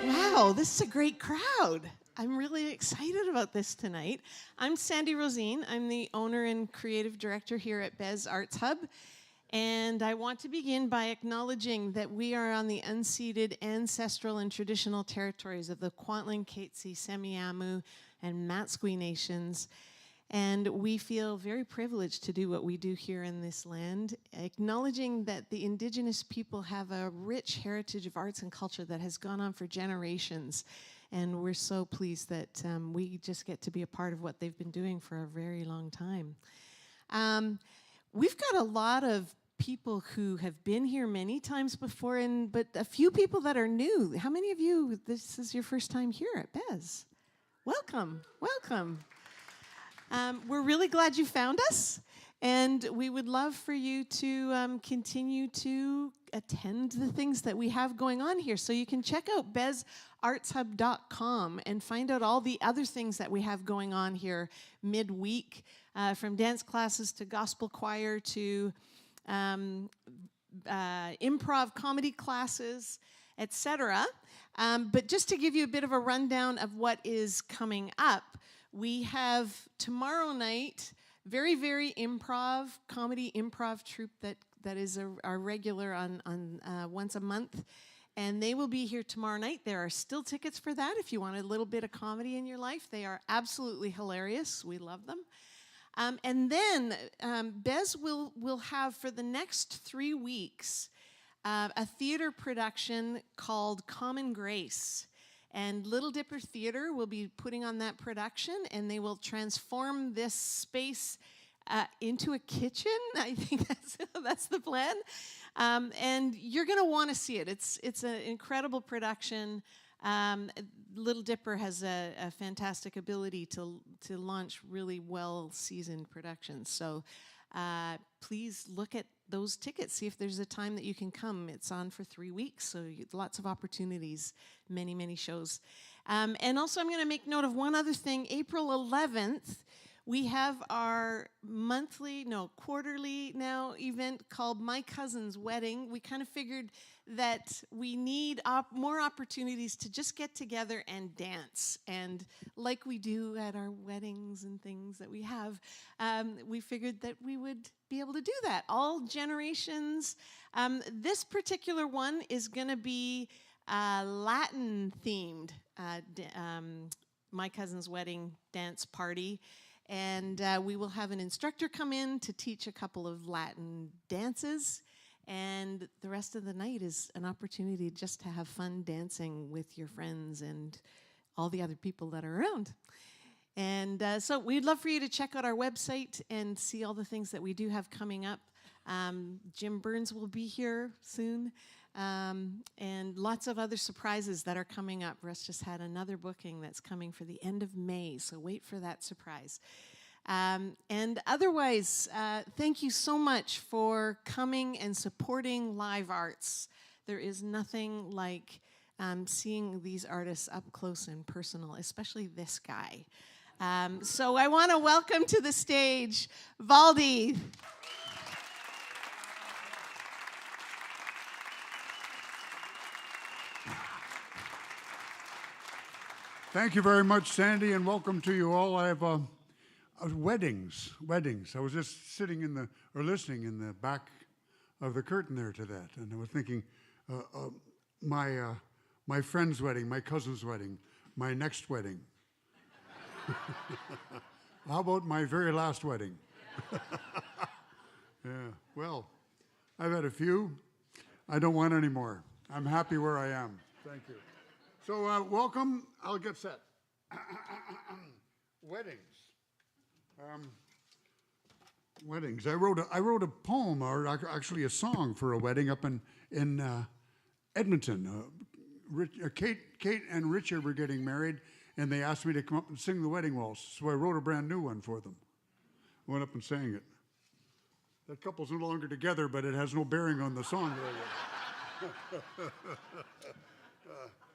Wow, this is a great crowd. I'm really excited about this tonight. I'm Sandy Rosine. I'm the owner and creative director here at Bez Arts Hub. And I want to begin by acknowledging that we are on the unceded ancestral and traditional territories of the Kwantlen, Katzie, Semiahmoo, and Matsqui nations. And we feel very privileged to do what we do here in this land, acknowledging that the Indigenous people have a rich heritage of arts and culture that has gone on for generations. And we're so pleased that we just get to be a part of what they've been doing for a very long time. We've got a lot of people who have been here many times before, but a few people that are new. How many of you, this is your first time here at Bez? Welcome, welcome. We're really glad you found us, and we would love for you to continue to attend the things that we have going on here. So you can check out bezartshub.com and find out all the other things that we have going on here midweek, from dance classes to gospel choir to improv comedy classes, etc. But just to give you a bit of a rundown of what is coming up, we have tomorrow night, very, very comedy improv troupe that is our regular on once a month. And they will be here tomorrow night. There are still tickets for that if you want a little bit of comedy in your life. They are absolutely hilarious. We love them. And then Bez will have for the next 3 weeks a theater production called Common Grace. And Little Dipper Theater will be putting on that production, and they will transform this space into a kitchen. I think that's the plan. And you're going to want to see it. It's an incredible production. Little Dipper has a fantastic ability to launch really well-seasoned productions. So please look at those tickets. See if there's a time that you can come. It's on for 3 weeks, so lots of opportunities, many, many shows. And also I'm going to make note of one other thing. April 11th, we have our quarterly now event called My Cousin's Wedding. We kind of figured that we need more opportunities to just get together and dance. And like we do at our weddings and things that we have, we figured that we would be able to do that. All generations. This particular one is going to be Latin themed, My Cousin's Wedding dance party. And we will have an instructor come in to teach a couple of Latin dances. And the rest of the night is an opportunity just to have fun dancing with your friends and all the other people that are around. And so we'd love for you to check out our website and see all the things that we do have coming up. Jim Burns will be here soon. And lots of other surprises that are coming up. Russ just had another booking that's coming for the end of May, so wait for that surprise. And otherwise, thank you so much for coming and supporting live arts. There is nothing like seeing these artists up close and personal, especially this guy. So I want to welcome to the stage Valdy. Thank you very much, Sandy, and welcome to you all. I have weddings. I was just listening in the back of the curtain there to that, and I was thinking, my friend's wedding, my cousin's wedding, my next wedding. How about my very last wedding? Yeah. Well, I've had a few. I don't want any more. I'm happy where I am. Thank you. So welcome. I'll get set. Weddings. Weddings. I wrote a poem, or actually a song for a wedding up in Edmonton. Kate and Richard were getting married, and they asked me to come up and sing the wedding waltz. So I wrote a brand new one for them. Went up and sang it. That couple's no longer together, but it has no bearing on the song.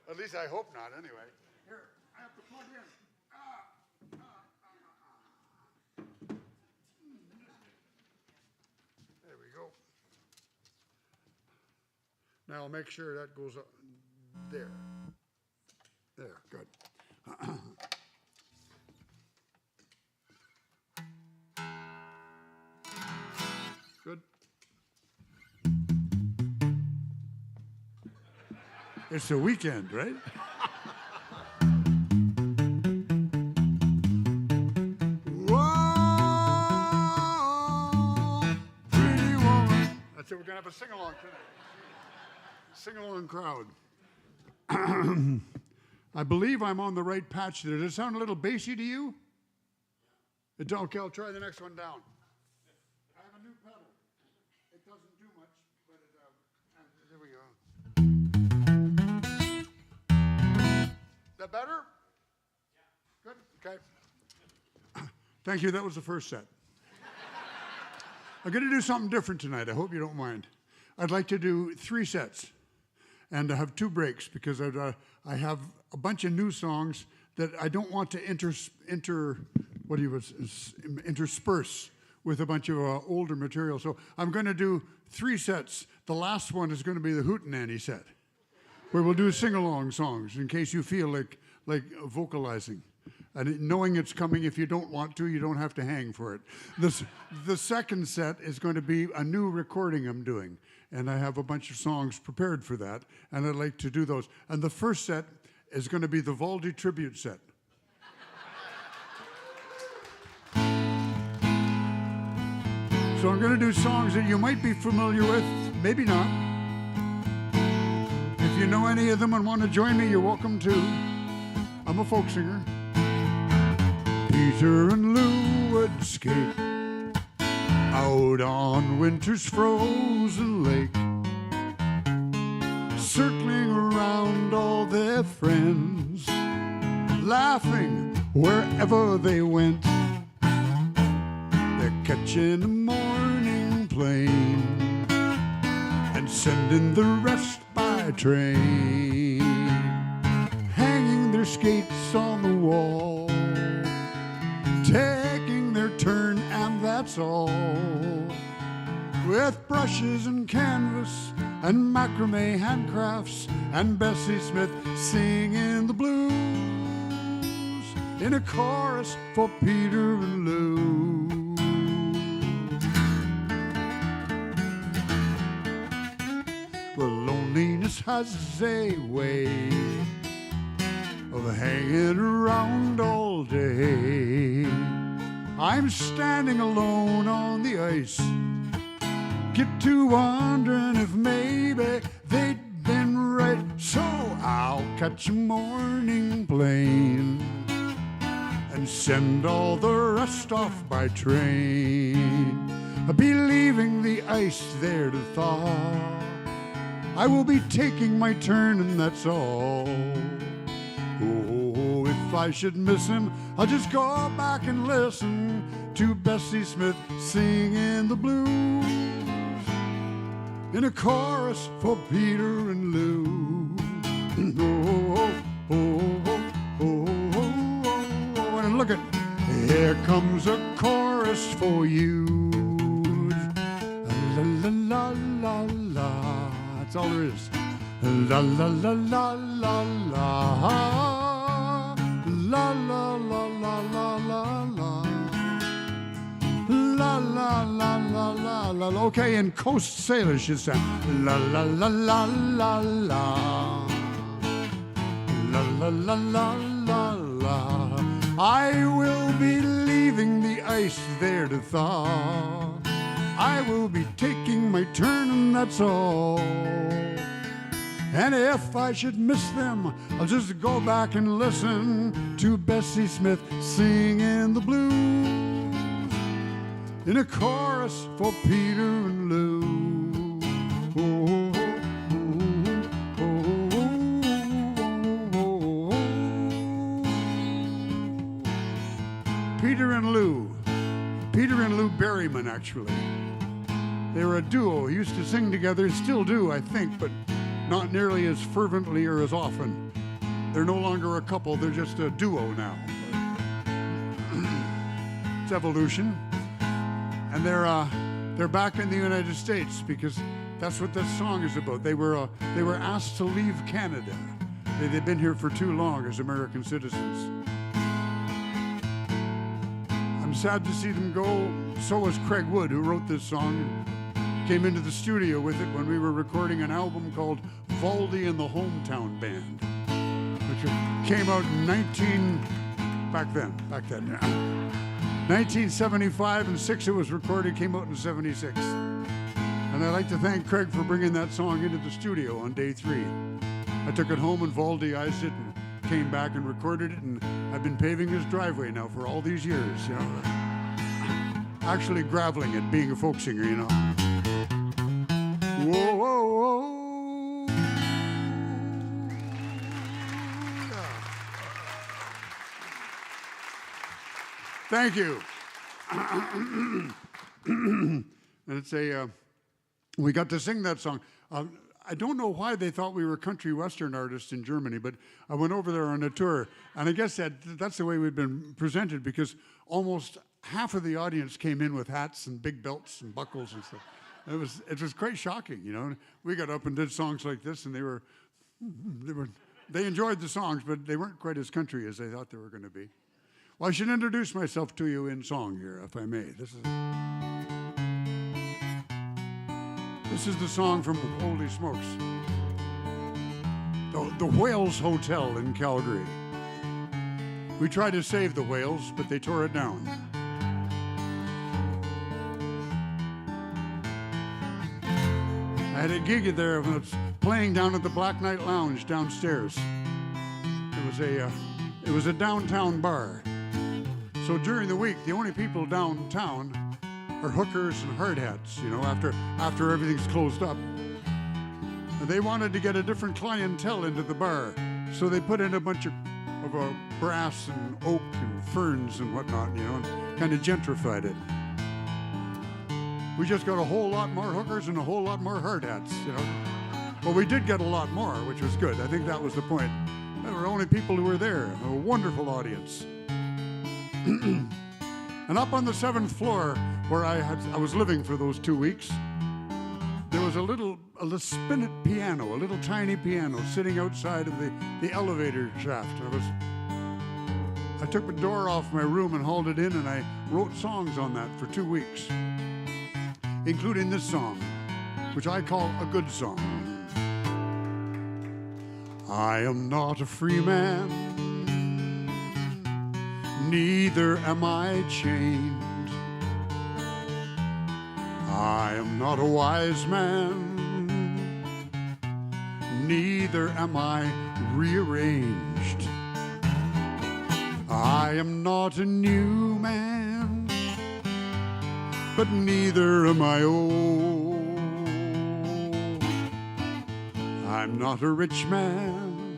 At least I hope not, anyway. Here, I have to plug in. There we go. Now I'll make sure that goes up there. It's the weekend, right? Whoa, pretty woman. That's it. We're gonna have a sing-along tonight. Sing-along crowd. I believe I'm on the right patch there. Does it sound a little bassy to you? Okay, I'll try the next one down. I have a new pedal. It doesn't do much, but there we go. Is that better? Yeah. Good, okay. Thank you, that was the first set. I'm gonna do something different tonight. I hope you don't mind. I'd like to do 3 sets and I have 2 breaks because I have a bunch of new songs that I don't want to intersperse with a bunch of older material. So I'm going to do 3 sets. The last one is going to be the Hootenanny set, where we'll do sing-along songs in case you feel like vocalizing. And knowing it's coming, if you don't want to, you don't have to hang for it. The second set is going to be a new recording I'm doing. And I have a bunch of songs prepared for that, and I'd like to do those. And the first set is going to be the Valdy tribute set. So I'm going to do songs that you might be familiar with, maybe not. If you know any of them and want to join me, you're welcome to. I'm a folk singer. Peter and Lou would skate out on winter's frozen lake, circling around all their friends, laughing wherever they went. They're catching a morning plane and sending the rest by train, hanging their skates on the wall, taking their turn, and that's all. With brushes and canvas and macrame handcrafts and Bessie Smith singing the blues in a chorus for Peter and Lou. Well, loneliness has a way of hanging around all day. I'm standing alone on the ice, get to wondering if maybe they'd been right. So I'll catch a morning plane and send all the rest off by train. I'll be leaving the ice there to thaw. I will be taking my turn, and that's all. Oh, if I should miss him, I'll just go back and listen to Bessie Smith singing the blues in a chorus for Peter and Lou. Oh, oh, oh, oh, oh, oh, and look at, here comes a chorus for you. La la la la la, that's all there is. La la la la la la, la la la la la la la, la la la la la la. Okay, and Coast Sailors should say la la la la la la, la la la la la la. I will be leaving the ice there to thaw. I will be taking my turn, and that's all. And if I should miss them, I'll just go back and listen to Bessie Smith singing the blues in a chorus for Peter and Lou. Oh, oh, oh, oh, oh. Peter and Lou. Peter and Lou Berryman, actually. They were a duo. Used to sing together, still do, I think, but not nearly as fervently or as often. They're no longer a couple, they're just a duo now. It's evolution. And they're back in the United States because that's what this song is about. They were asked to leave Canada. They've been here for too long as American citizens. I'm sad to see them go. So was Craig Wood, who wrote this song and came into the studio with it when we were recording an album called Valdy and the Hometown Band, which came out in back then, yeah. 1975 and 6 it was recorded, came out in 76. And I'd like to thank Craig for bringing that song into the studio on day 3. I took it home and Valdyized it and came back and recorded it, and I've been paving his driveway now for all these years, you know. Actually graveling it, being a folk singer, you know. Whoa, whoa, whoa. Yeah. Thank you. And it's we got to sing that song. I don't know why they thought we were country western artists in Germany, but I went over there on a tour, and I guess that's the way we've been presented, because almost half of the audience came in with hats and big belts and buckles and stuff. It was quite shocking, you know. We got up and did songs like this, and they enjoyed the songs, but they weren't quite as country as they thought they were going to be. Well, I should introduce myself to you in song here, if I may. This is the song from Holy Smokes. The Whales Hotel in Calgary. We tried to save the whales, but they tore it down. I had a gig there when I was playing down at the Black Knight Lounge downstairs. It was a downtown bar. So during the week, the only people downtown are hookers and hard hats, you know, after everything's closed up. And they wanted to get a different clientele into the bar, so they put in a bunch of brass and oak and ferns and whatnot, you know, and kind of gentrified it. We just got a whole lot more hookers and a whole lot more hard hats, you know. Well, we did get a lot more, which was good. I think that was the point. There were only people who were there, a wonderful audience. And up on the 7th floor, where I was living for those 2 weeks, there was a spinet piano, a little tiny piano sitting outside of the elevator shaft. I took the door off my room and hauled it in, and I wrote songs on that for 2 weeks, including this song, which I call a good song. I am not a free man, neither am I chained. I am not a wise man, neither am I rearranged. I am not a new man, but neither am I old. I'm not a rich man,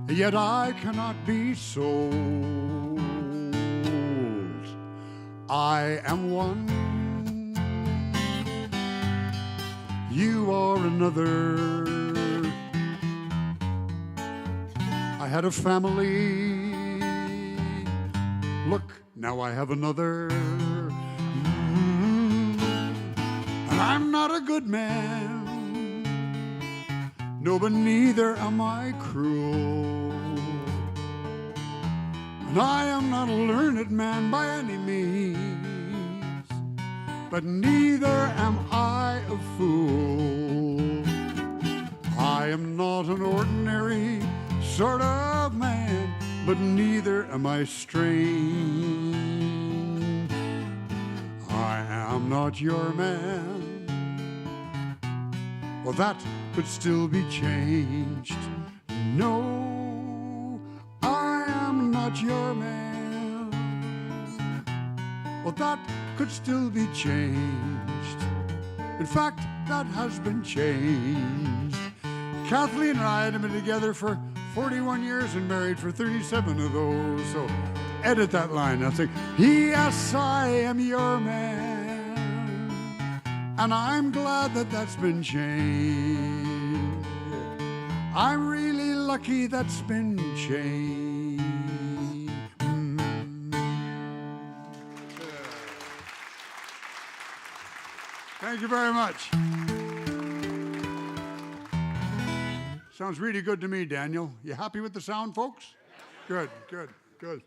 yet I cannot be sold. I am one, you are another. I had a family, look, now I have another. And I'm not a good man, no, but neither am I cruel. And I am not a learned man by any means, but neither am I a fool. I am not an ordinary sort of man, but neither am I strange. I am not your man. Well, that could still be changed. No, I am not your man. Well, that could still be changed. In fact, that has been changed. Kathleen and I had been together for 41 years and married for 37 of those. So edit that line. I'll say, yes, I am your man. And I'm glad that that's been changed. I'm really lucky that's been changed. Thank you very much. Sounds really good to me, Daniel. You happy with the sound, folks? Good, good, good.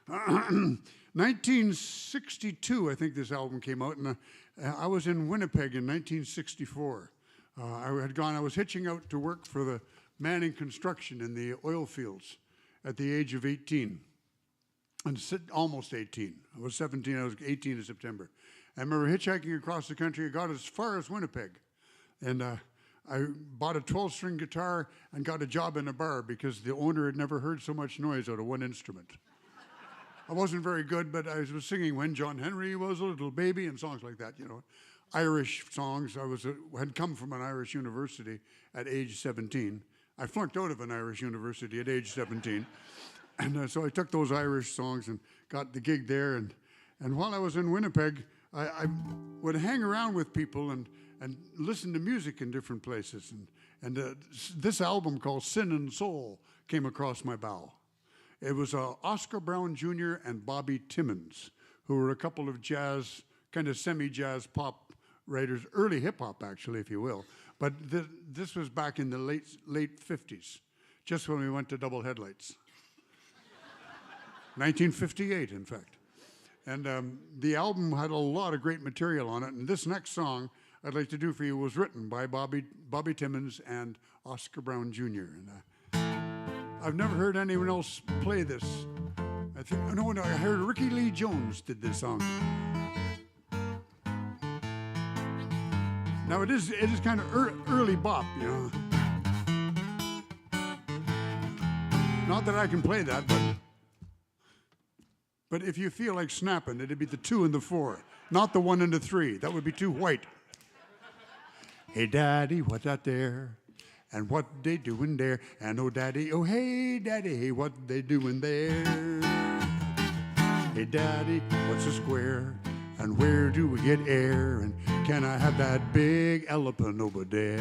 1962, I think this album came out, and I was in Winnipeg in 1964 I was hitching out to work for the Manning Construction in the oil fields at the age of 18. And almost 18. I was 17, I was 18 in September. I remember hitchhiking across the country. I got as far as Winnipeg. And I bought a 12-string guitar and got a job in a bar because the owner had never heard so much noise out of one instrument. I wasn't very good, but I was singing When John Henry Was a Little Baby and songs like that, you know. Irish songs. I had come from an Irish university at age 17. I flunked out of an Irish university at age 17. And so I took those Irish songs and got the gig there. And while I was in Winnipeg, I would hang around with people and listen to music in different places. And this album called Sin and Soul came across my bow. It was Oscar Brown Jr. and Bobby Timmons, who were a couple of jazz, kind of semi-jazz pop writers, early hip-hop actually, if you will. But this was back in the late 50s, just when we went to double headlights. 1958, in fact. And the album had a lot of great material on it. And this next song I'd like to do for you was written by Bobby Timmons and Oscar Brown Jr. And I've never heard anyone else play this. I heard Ricky Lee Jones did this song. Now it is kind of early bop, you know. Not that I can play that, but if you feel like snapping, it'd be the 2 and the 4, not the 1 and the 3. That would be too white. Hey, Daddy, what's that there? And what they doing there? And oh, Daddy, oh, hey, Daddy, hey, what they doing there? Hey, Daddy, what's a square? And where do we get air? And can I have that big elephant over there?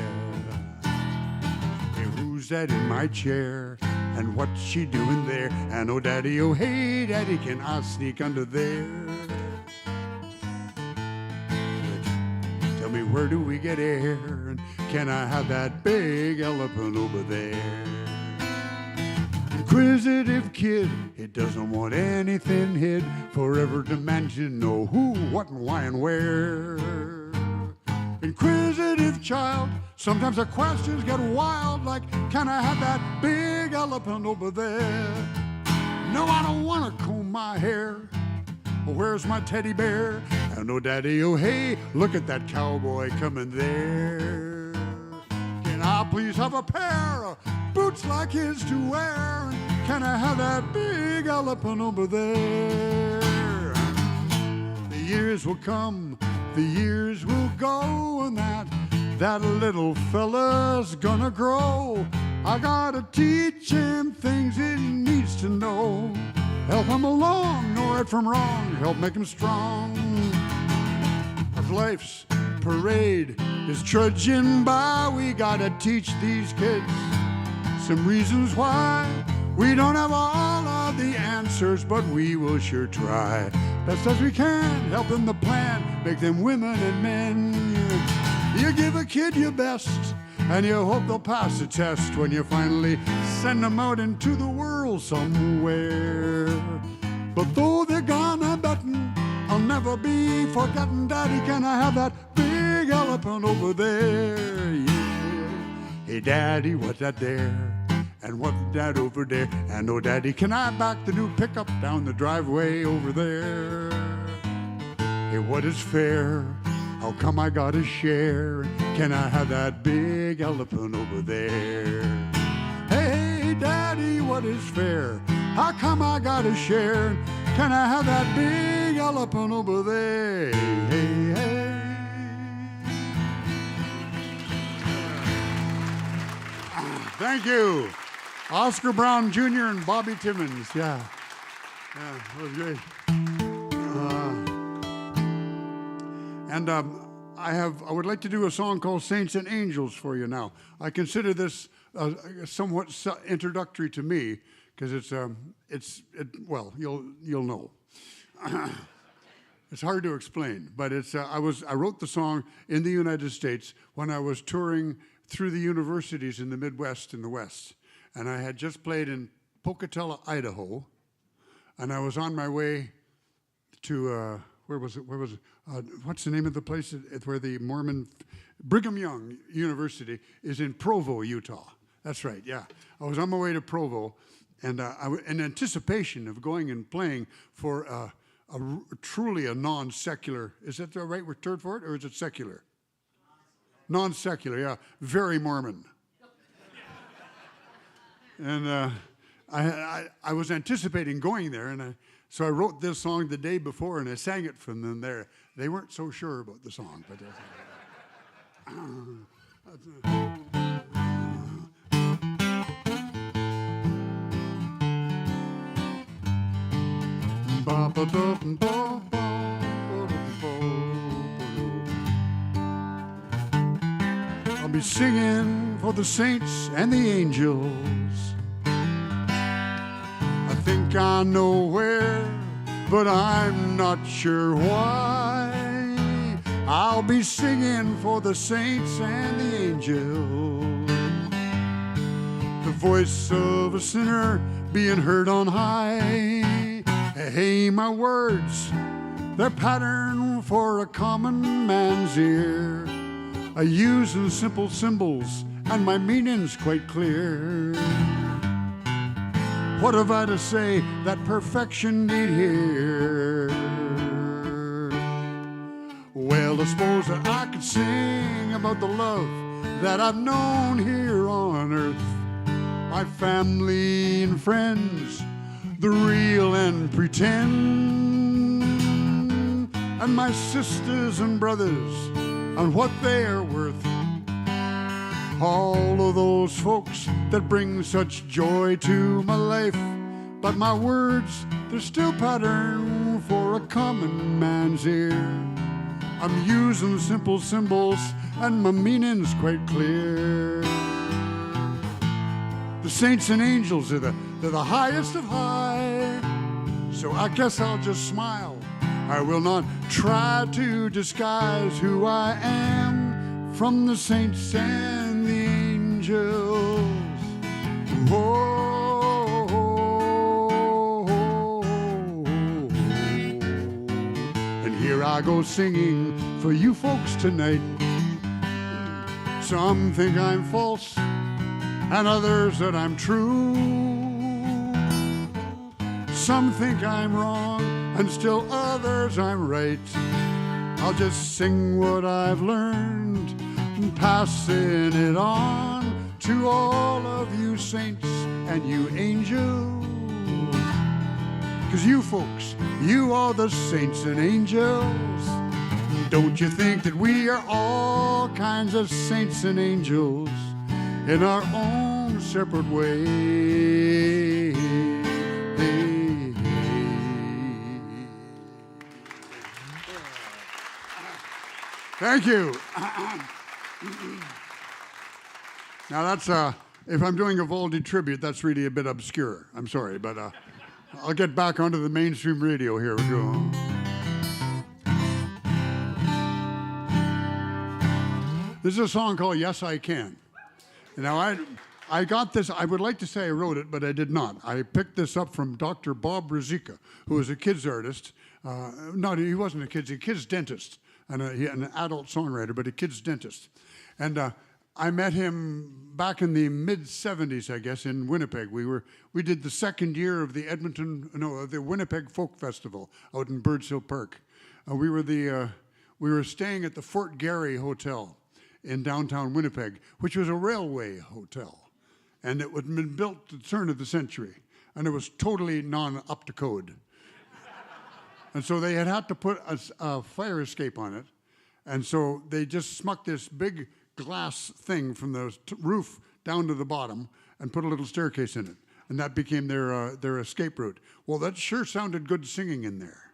Hey, who's that in my chair? And what's she doing there? And oh, Daddy, oh, hey, Daddy, can I sneak under there? Tell me, where do we get air? And can I have that big elephant over there? Inquisitive kid, he doesn't want anything hid, forever demands to know who, what, and why, and where. Inquisitive child, sometimes the questions get wild, like, can I have that big elephant over there? No, I don't want to comb my hair. Where's my teddy bear? And oh, Daddy, oh, hey, look at that cowboy coming there. Can I please have a pair of boots like his to wear? And can I have that big elephant over there? The years will come, the years will go, and that little fella's gonna grow. I gotta teach him things he needs to know. Help him along, know right from wrong, help make him strong. As life's parade is trudging by, we gotta teach these kids some reasons why. We don't have all of the answers, but we will sure try. Best as we can, help them to plan, make them women and men. You give a kid your best, and you hope they'll pass the test when you finally send them out into the world somewhere. But though they're gone a betting, I'll never be forgotten. Daddy, can I have that big elephant over there? Yeah. Hey, Daddy, what's that there? And what's that over there? And oh, Daddy, can I back the new pickup down the driveway over there? Hey, what is fair? How come I gotta share? Can I have that big elephant over there? Hey, Daddy, what is fair? How come I gotta share? Can I have that big elephant over there? Hey, hey. Thank you. Oscar Brown Jr. and Bobby Timmons. Yeah, that was great. I would like to do a song called Saints and Angels for you now. I consider this somewhat introductory to me because well, you'll know. It's hard to explain, but I wrote the song in the United States when I was touring through the universities in the Midwest and the West. And I had just played in Pocatello, Idaho, and I was on my way to where was it? What's the name of the place where the Mormon Brigham Young University is in Provo, Utah? That's right. Yeah, I was on my way to Provo, and in anticipation of going and playing for truly a non-secular. Is that the right word for it, or is it secular? Non-secular. Yeah, very Mormon. And I was anticipating going there, and so I wrote this song the day before, and I sang it from them there. They weren't so sure about the song, but I'll be singing for the saints and the angels. I think I know where, but I'm not sure why. I'll be singing for the saints and the angels. The voice of a sinner being heard on high. Hey, my words, they're patterned for a common man's ear. I use simple symbols, and my meaning's quite clear. What have I to say that perfection need hear? Well, I suppose that I could sing about the love that I've known here on earth. My family and friends, the real and pretend, and my sisters and brothers, and what they are worth. All of those folks that bring such joy to my life. But my words, they're still patterned for a common man's ear. I'm using simple symbols, and my meaning's quite clear. The saints and angels, they're the highest of high. So I guess I'll just smile. I will not try to disguise who I am from the saints and the angels. Whoa, and here I go singing for you folks tonight. Some think I'm false, and others that I'm true. Some think I'm wrong, and still others I'm right. I'll just sing what I've learned and passing it on to all of you saints and you angels. 'Cause you folks, you are the saints and angels. Don't you think that we are all kinds of saints and angels in our own separate way? Thank you. Now that's, if I'm doing a Valdy tribute, that's really a bit obscure. I'm sorry, but I'll get back onto the mainstream radio here. We go. This is a song called Yes, I Can. Now, I got this, I would like to say I wrote it, but I did not. I picked this up from Dr. Bob Ruzicka, who was a kids artist. He wasn't a kid's dentist. And an adult songwriter, but a kid's dentist. And I met him back in the mid-'70s, I guess, in Winnipeg. We did the second year of the the Winnipeg Folk Festival out in Birds Hill Park. We were staying at the Fort Garry Hotel in downtown Winnipeg, which was a railway hotel. And it had been built at the turn of the century. And it was totally non-up to code. And so they had to put a fire escape on it. And so they just smucked this big glass thing from the roof down to the bottom and put a little staircase in it. And that became their escape route. Well, that sure sounded good singing in there.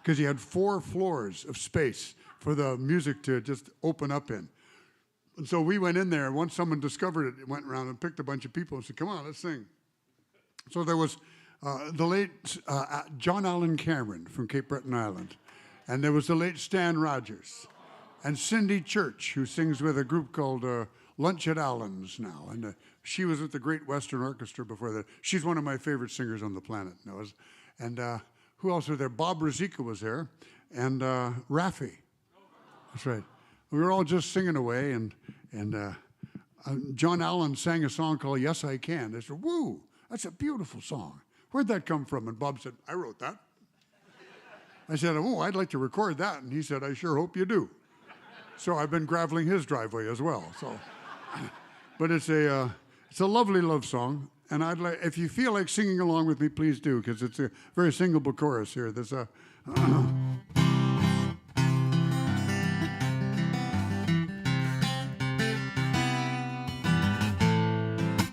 Because you had 4 floors of space for the music to just open up in. And so we went in there. Once someone discovered it, went around and picked a bunch of people and said, come on, let's sing. So there was the late John Allen Cameron from Cape Breton Island. And there was the late Stan Rogers. And Cindy Church, who sings with a group called Lunch at Allen's now. And she was with the Great Western Orchestra before that. She's one of my favorite singers on the planet. And who else was there? Bob Ruzicka was there. and Raffy. That's right. We were all just singing away, and John Allen sang a song called Yes, I Can. I said, woo, that's a beautiful song. Where'd that come from? And Bob said, I wrote that. I said, oh, I'd like to record that. And he said, I sure hope you do. So I've been graveling his driveway as well. So, but it's a lovely love song. And I'd like, if you feel like singing along with me, please do, because it's a very singable chorus here. There's a...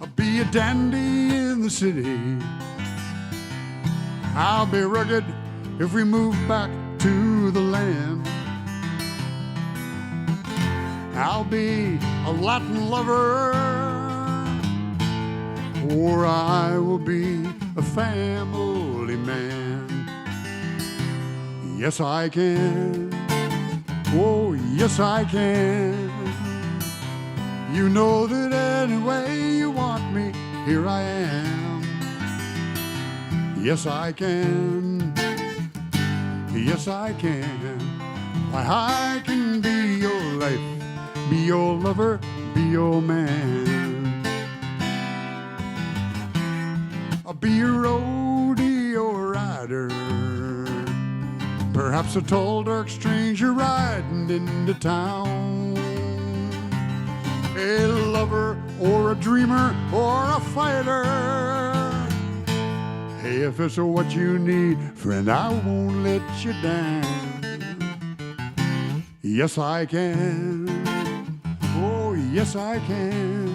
I'll be a dandy in the city. I'll be rugged if we move back to the land. I'll be a Latin lover, or I will be a family man. Yes, I can. Oh, yes, I can. You know that any way you want me, here I am. Yes, I can. Yes, I can. Why, I can be your life, be your lover, be your man. I'll be your rodeo rider, perhaps a tall, dark stranger riding into town. A lover or a dreamer or a fighter. Hey, if it's what you need, friend, I won't let you down. Yes, I can. Oh, yes, I can.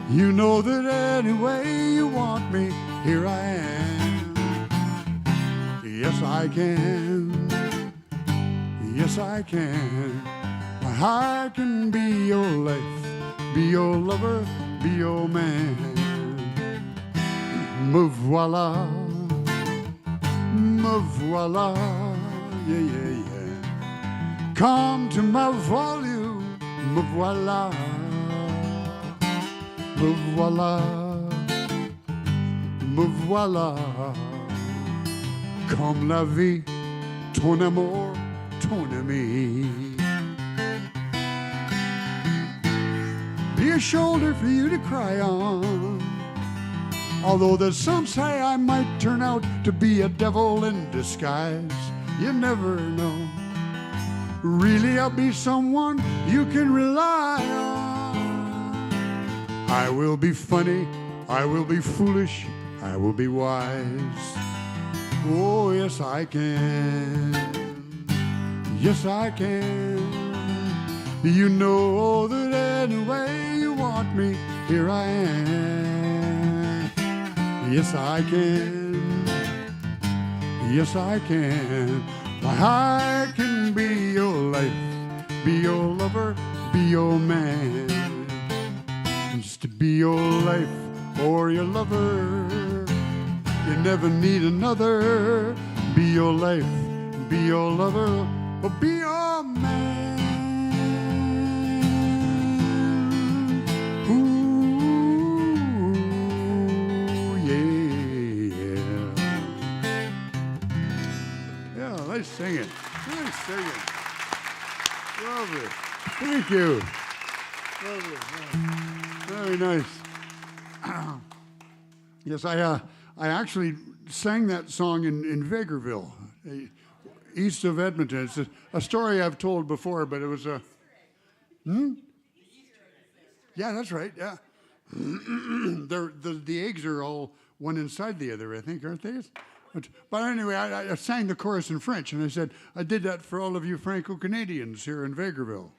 You know that any way you want me, here I am. Yes, I can. Yes, I can. I can be your life, be your lover, be your man. Me voila, yeah, yeah, yeah. Come to my volume, me voila, me voila, me voila. Comme la vie, ton amour, ton ami. Be a shoulder for you to cry on. Although there's some say I might turn out to be a devil in disguise, you never know. Really, I'll be someone you can rely on. I will be funny, I will be foolish, I will be wise. Oh, yes, I can. Yes, I can. You know that any way you want me, here I am. Yes, I can. Yes, I can. Why, I can be your life, be your lover, be your man. Just to be your life or your lover. You never need another. Be your life, be your lover, or be your man. Nice singing. Nice singing. Lovely. Thank you. Lovely. Very nice. Yes, I actually sang that song in Vegreville, east of Edmonton. It's a story I've told before, but it was a... Yeah, that's right, yeah. The eggs are all one inside the other, I think, aren't they? But anyway, I sang the chorus in French, and I said, I did that for all of you Franco-Canadians here in Vegreville.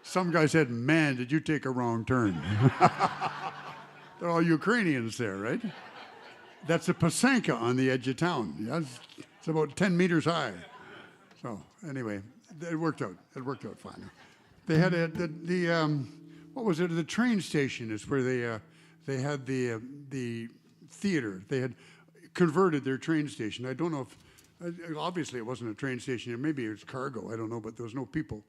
Some guy said, man, did you take a wrong turn? They're all Ukrainians there, right? That's a Pasanka on the edge of town. Yeah, it's about 10 meters high. So anyway, it worked out. It worked out fine. They had what was it? The train station is where they had the theater. They had converted their train station. I don't know if, obviously it wasn't a train station. Maybe it was cargo. I don't know, but there was no people.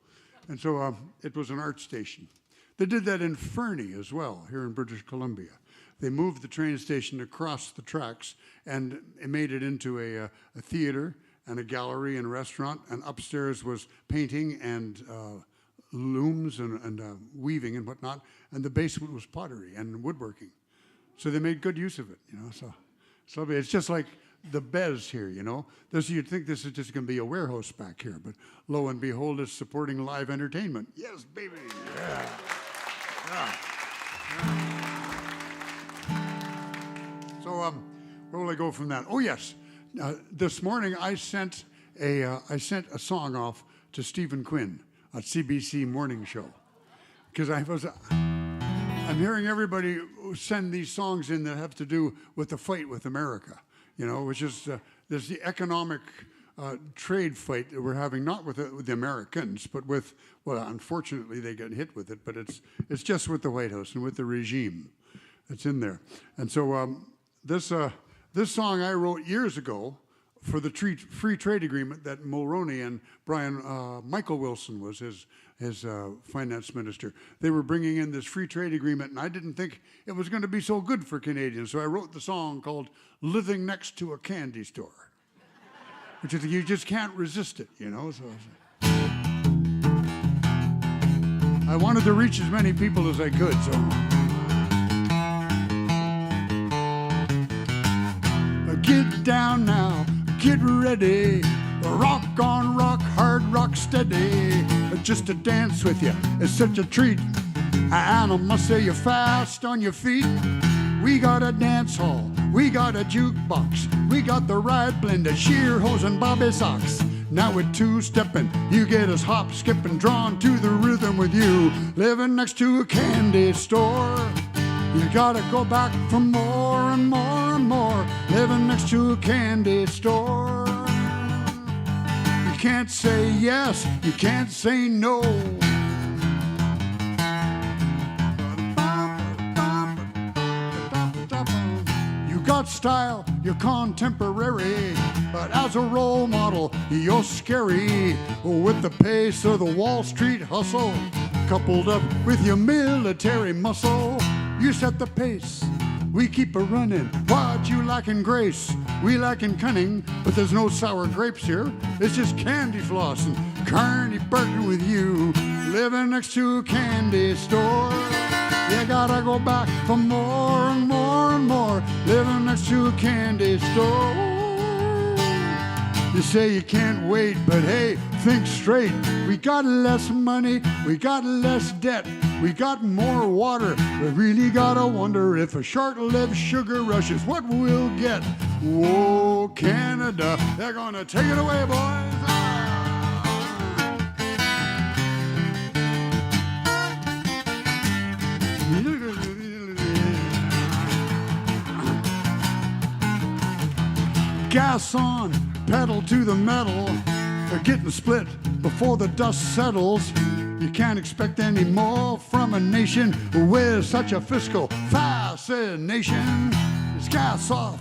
And so it was an art station. They did that in Fernie as well, here in British Columbia. They moved the train station across the tracks and it made it into a theater and a gallery and a restaurant, and upstairs was painting and looms and weaving and whatnot, and the basement was pottery and woodworking. So they made good use of it, you know. So it's just like the Bez here, you know. You'd think this is just going to be a warehouse back here, but lo and behold, it's supporting live entertainment. Yes, baby. Yeah. So where will I go from that? Oh yes, this morning I sent a song off to Stephen Quinn at CBC Morning Show, because I'm hearing everybody send these songs in that have to do with the fight with America, you know, which is there's the economic trade fight that we're having, not with the Americans, but with, well, unfortunately they get hit with it, but it's just with the White House and with the regime that's in there. And so this song I wrote years ago for the free trade agreement that Mulroney and Michael Wilson was his finance minister. They were bringing in this free trade agreement, and I didn't think it was going to be so good for Canadians. So I wrote the song called "Living Next to a Candy Store," which is, you just can't resist it, you know. So I wanted to reach as many people as I could. So get down now, get ready. Rock on rock, hard rock steady. Just to dance with you is such a treat. And I must say you're fast on your feet. We got a dance hall, we got a jukebox, we got the right blend of sheer hose and bobby socks. Now with two-stepping, you get us hop, skipping, drawn to the rhythm with you. Living next to a candy store, you gotta go back for more and more and more. Living next to a candy store. You can't say yes, you can't say no. You got style, you're contemporary, but as a role model, you're scary. With the pace of the Wall Street hustle, coupled up with your military muscle, you set the pace, we keep a running. What you lacking grace, we lacking cunning, but there's no sour grapes here. It's just candy floss and Carney Burton with you. Living next to a candy store, you gotta go back for more and more and more. Living next to a candy store. You say you can't wait, but hey, think straight. We got less money, we got less debt, we got more water. We really gotta wonder if a short-lived sugar rush is what we'll get. Whoa, Canada, they're gonna take it away, boys. Gas on, pedal to the metal. They're getting split before the dust settles. You can't expect any more from a nation with such a fiscal fascination. It's gas off,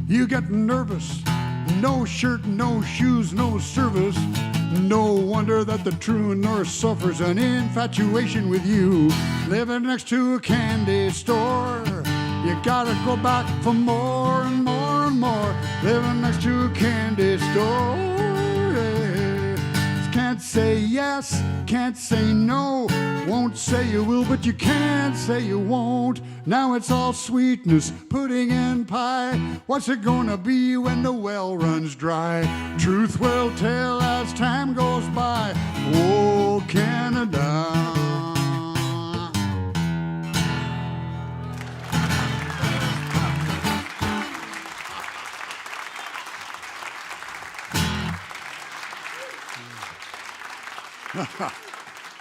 you get nervous. No shirt, no shoes, no service. No wonder that the true north suffers an infatuation with you. Living next to a candy store, you gotta go back for more and more and more. Living next to a candy store. Can't say yes, can't say no. Won't say you will, but you can't say you won't. Now it's all sweetness, pudding and pie. What's it gonna be when the well runs dry? Truth will tell as time goes by. Oh, Canada.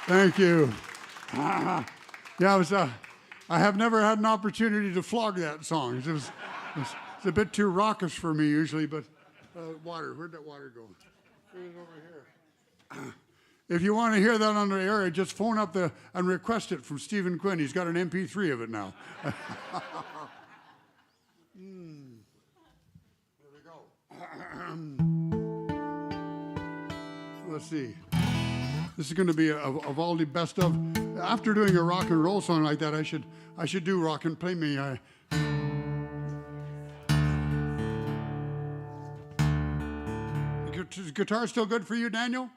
Thank you. Yeah, I have never had an opportunity to flog that song. It's a bit too raucous for me usually, but water, where'd that water go? It was over here. If you want to hear that on the air, just phone up and request it from Stephen Quinn. He's got an MP3 of it now. There we go. Let's see. This is going to be a Valdy best of. after doing a rock and roll song like that, I should do Rock and Play Me. Is guitar still good for you, Daniel?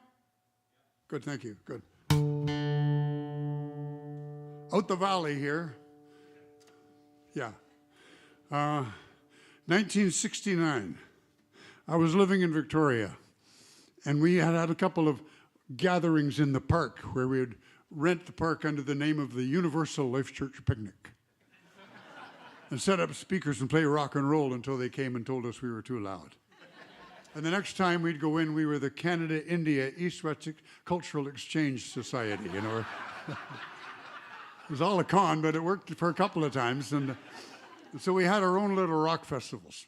Good, thank you. Good. Out the valley here. Yeah. 1969. I was living in Victoria, and we had a couple of gatherings in the park where we would rent the park under the name of the Universal Life Church Picnic and set up speakers and play rock and roll until they came and told us we were too loud. And the next time we'd go in, we were the Canada-India East-West Cultural Exchange Society, you know. It was all a con, but it worked for a couple of times. And so we had our own little rock festivals.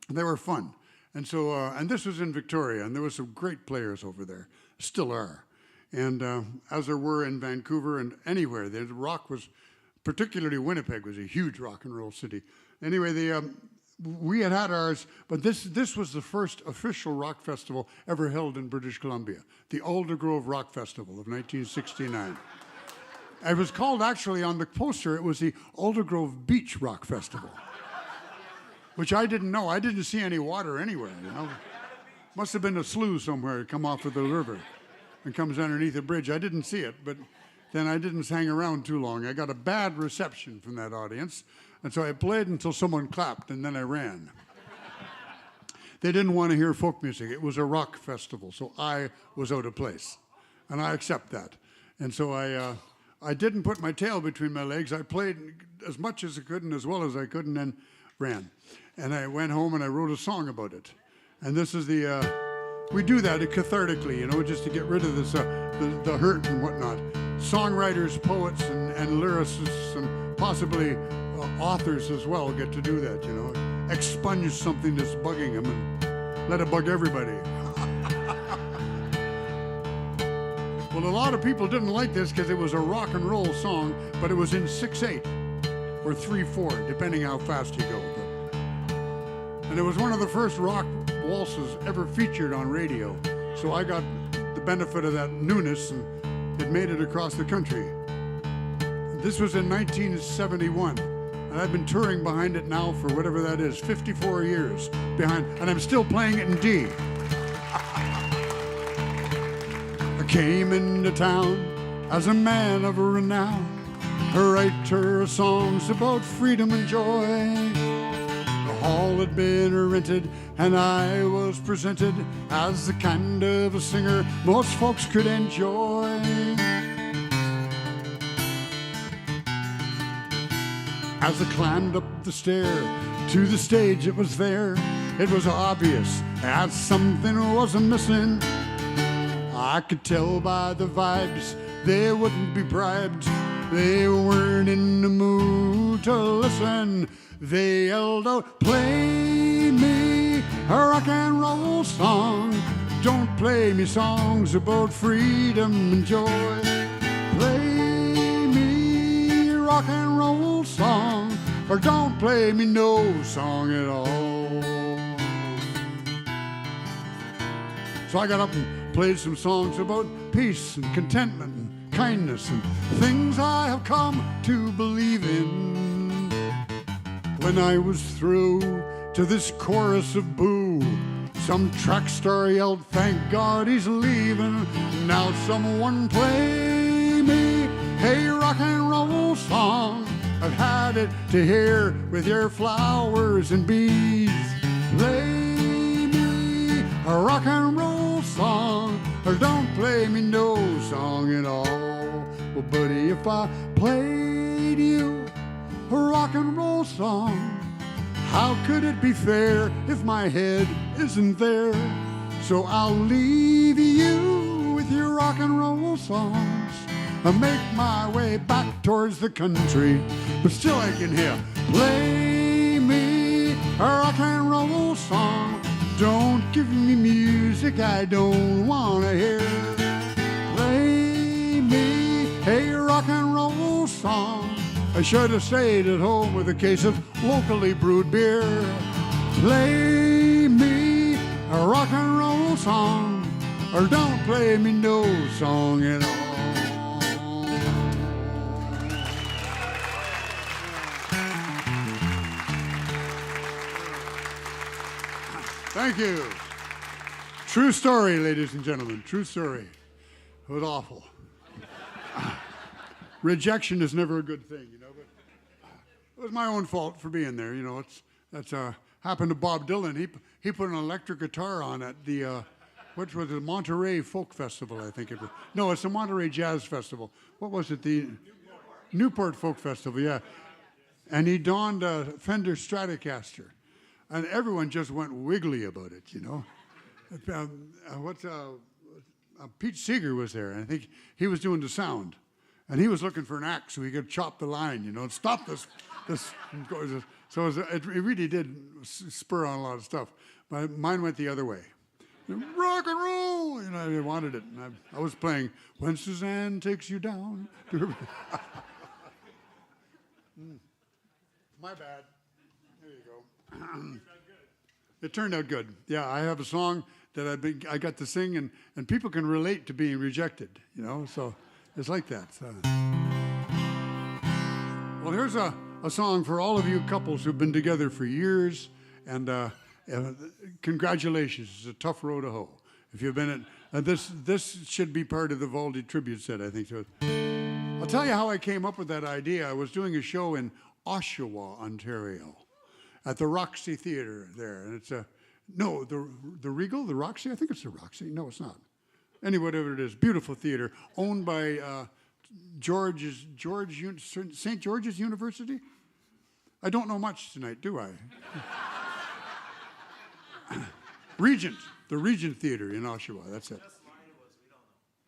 And they were fun. And so, and this was in Victoria, and there were some great players over there, still are. And as there were in Vancouver and anywhere, the rock was, particularly Winnipeg, was a huge rock and roll city. Anyway, we had ours, but this was the first official rock festival ever held in British Columbia, the Aldergrove Rock Festival of 1969. It was called, actually, on the poster, it was the Aldergrove Beach Rock Festival, which I didn't know. I didn't see any water anywhere, you know. Must have been a slough somewhere come off of the river and comes underneath a bridge. I didn't see it, but then I didn't hang around too long. I got a bad reception from that audience. And so I played until someone clapped, and then I ran. They didn't want to hear folk music. It was a rock festival, so I was out of place. And I accept that. And so I didn't put my tail between my legs. I played as much as I could and as well as I could, and then ran. And I went home and I wrote a song about it. And this is we do that cathartically, you know, just to get rid of this, the hurt and whatnot. Songwriters, poets, and lyricists, and possibly authors as well get to do that, you know. Expunge something that's bugging them and let it bug everybody. Well, a lot of people didn't like this because it was a rock and roll song, but it was in 6/8 or 3/4, depending how fast you go. And it was one of the first rock waltzes ever featured on radio. So I got the benefit of that newness, and it made it across the country. This was in 1971. And I've been touring behind it now for whatever that is, 54 years behind, and I'm still playing it in D. I came into town as a man of renown, a writer of songs about freedom and joy. The hall had been rented, and I was presented as the kind of a singer most folks could enjoy. As I climbed up the stair to the stage, it was there. It was obvious that something was missing. I could tell by the vibes they wouldn't be bribed. They weren't in the mood to listen. They yelled out, "Play me a rock and roll song. Don't play me songs about freedom and joy. Play me a rock and roll song, or don't play me no song at all." So I got up and played some songs about peace and contentment and kindness and things I have come to believe in. When I was through to this chorus of boo, some track star yelled, "Thank God he's leaving. Now someone play me a rock and roll song. I've had it to hear with your flowers and bees. Play me a rock and roll song, or don't play me no song at all." Well, buddy, if I played you a rock and roll song, how could it be fair if my head isn't there? So I'll leave you with your rock and roll songs and make my way back towards the country. But still I can hear, "Play me a rock and roll song. Don't give me music I don't want to hear. Play me a rock and roll song." I should have stayed at home with a case of locally brewed beer. Play me a rock and roll song, or don't play me no song at all. Thank you. True story, ladies and gentlemen. True story. It was awful. Rejection is never a good thing, you know. But it was my own fault for being there, you know. That's happened to Bob Dylan. He put an electric guitar on at the which was the Monterey Folk Festival, I think it was. No, it's the Monterey Jazz Festival. What was it? The Newport Folk Festival, yeah. And he donned a Fender Stratocaster, and everyone just went wiggly about it, you know. Pete Seeger was there, and I think he was doing the sound, and he was looking for an axe so he could chop the line, you know, and stop this. So it really did spur on a lot of stuff. But mine went the other way. Rock and roll, you know, I wanted it. And I was playing When Suzanne Takes You Down. My bad. There you go. It turned out good. Yeah, I have a song that I got to sing, and people can relate to being rejected, you know, so it's like that. So. Well, here's a song for all of you couples who've been together for years, and congratulations. It's a tough road to hoe. If you've been at this should be part of the Valdy tribute set, I think. So I'll tell you how I came up with that idea. I was doing a show in Oshawa, Ontario, at the Roxy Theatre there, and it's the Regal, the Roxy. I think it's the Roxy. No, it's not. Anyway, whatever it is, beautiful theater owned by St. George's University. I don't know much tonight, do I? Regent, the Regent Theater in Oshawa. That's it.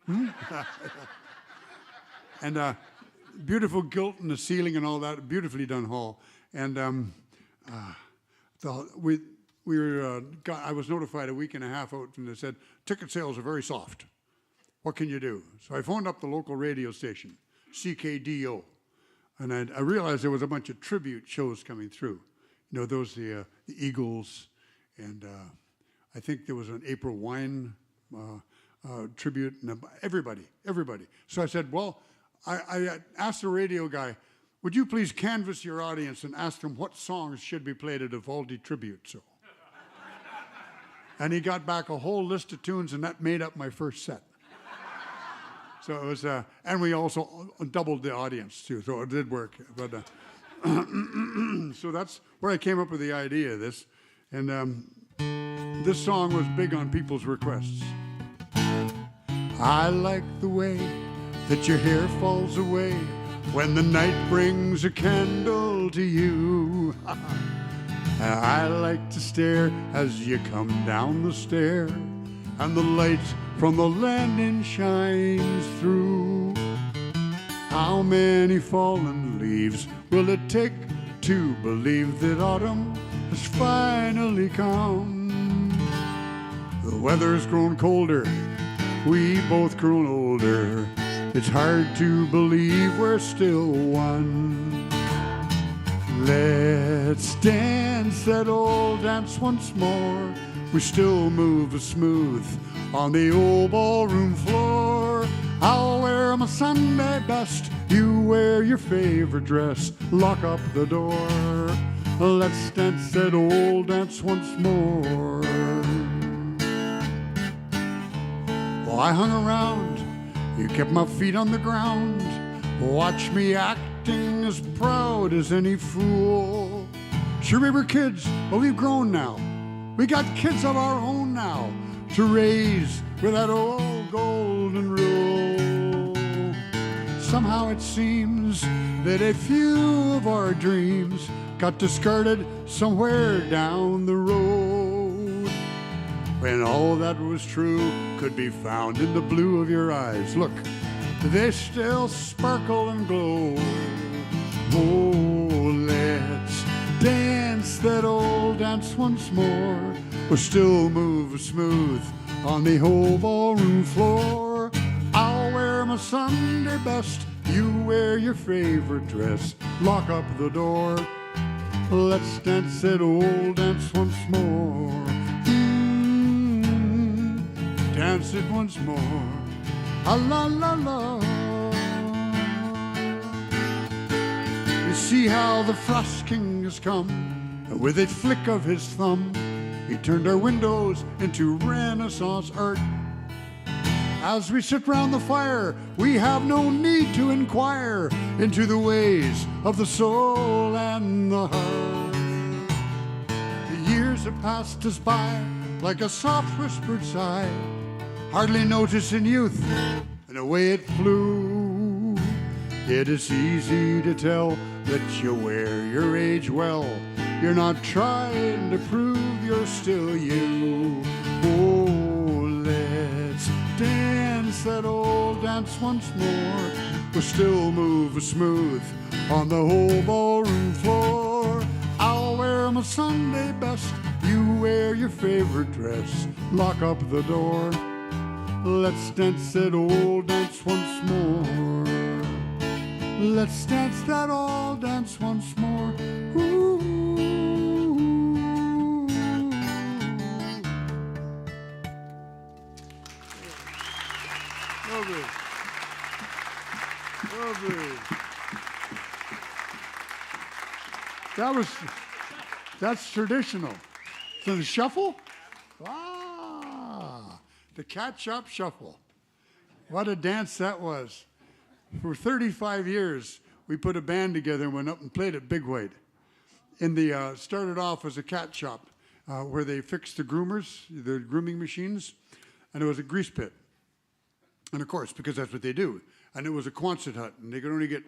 We don't know. And beautiful gilt in the ceiling and all that. Beautifully done hall. And I was notified a week and a half out, and they said ticket sales are very soft. What can you do? So I phoned up the local radio station, CKDO, and I realized there was a bunch of tribute shows coming through. You know, those the Eagles, and I think there was an April Wine tribute, and everybody. So I said, well, I asked the radio guy, would you please canvass your audience and ask them what songs should be played at a Valdy tribute show? And he got back a whole list of tunes, and that made up my first set. So it was, and we also doubled the audience too, so it did work. But so that's where I came up with the idea of this, and this song was big on people's requests. I like the way that your hair falls away when the night brings a candle to you. I like to stare as you come down the stair, and the light from the landing shines through. How many fallen leaves will it take to believe that autumn has finally come? The weather's grown colder, we both grown older. It's hard to believe we're still one. Let's dance that old dance once more. We still move smooth on the old ballroom floor. I'll wear my Sunday best, you wear your favorite dress. Lock up the door, let's dance that old dance once more. Oh, I hung around, you kept my feet on the ground. Watch me acting as proud as any fool. Sure, we were kids, but we've grown now. We got kids of our own now to raise with that old golden rule. Somehow it seems that a few of our dreams got discarded somewhere down the road, when all that was true could be found in the blue of your eyes. Look, they still sparkle and glow. Oh, let's dance that old dance once more. We'll still move smooth on the whole ballroom floor. I'll wear my Sunday best, you wear your favorite dress. Lock up the door, let's dance that old dance once more. Dance it once more. Ah, la la la. You see how the Frost King has come with a flick of his thumb. He turned our windows into Renaissance art. As we sit round the fire, we have no need to inquire into the ways of the soul and the heart. The years have passed us by like a soft whispered sigh, hardly noticed in youth, and away it flew. It is easy to tell that you wear your age well. You're not trying to prove you're still you. Oh, let's dance that old dance once more. We'll still move smooth on the whole ballroom floor. I'll wear my Sunday best, you wear your favorite dress. Lock up the door, let's dance that old dance once more. Let's dance that old dance once more. Ooh. Lovely. Lovely. That's traditional. So the shuffle? Ah, the cat shop shuffle. What a dance that was. For 35 years, we put a band together and went up and played at Big White. Started off as a cat shop where they fixed the grooming machines, and it was a grease pit. And of course, because that's what they do. And it was a Quonset hut, and they could only get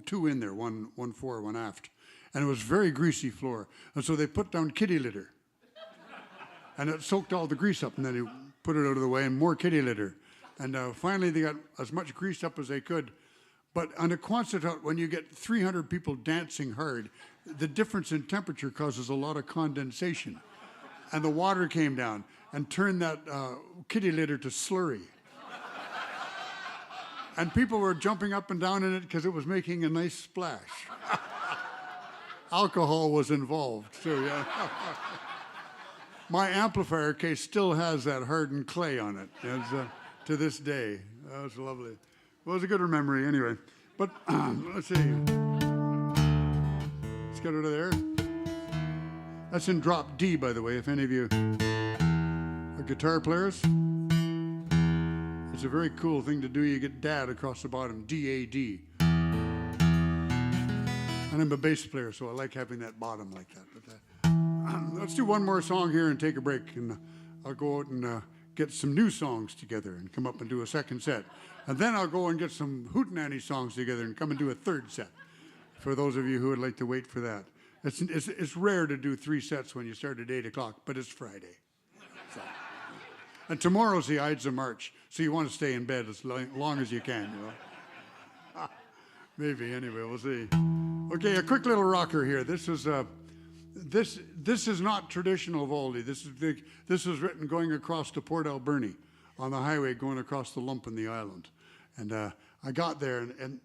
two in there, one fore, one aft. And it was very greasy floor. And so they put down kitty litter. And it soaked all the grease up, and then they put it out of the way, and more kitty litter. And finally, they got as much grease up as they could. But on a Quonset hut, when you get 300 people dancing hard, the difference in temperature causes a lot of condensation. And the water came down and turned that kitty litter to slurry. And people were jumping up and down in it because it was making a nice splash. Alcohol was involved, so yeah. My amplifier case still has that hardened clay on it to this day. That was lovely. Well, it was a good memory anyway. But let's see. Let's get out of there. That's in drop D, by the way, if any of you are guitar players. It's a very cool thing to do. You get dad across the bottom, D-A-D. And I'm a bass player, so I like having that bottom like that. But, let's do one more song here and take a break. And I'll go out and get some new songs together and come up and do a second set. And then I'll go and get some hootenanny songs together and come and do a third set, for those of you who would like to wait for that. It's rare to do 3 sets when you start at 8 o'clock, but it's Friday. So. And tomorrow's the Ides of March, so you want to stay in bed as long as you can, you know. Maybe, anyway, we'll see. Okay, a quick little rocker here. This is not traditional Valdy. This was written going across to Port Alberni on the highway going across the lump in the island. And I got there, and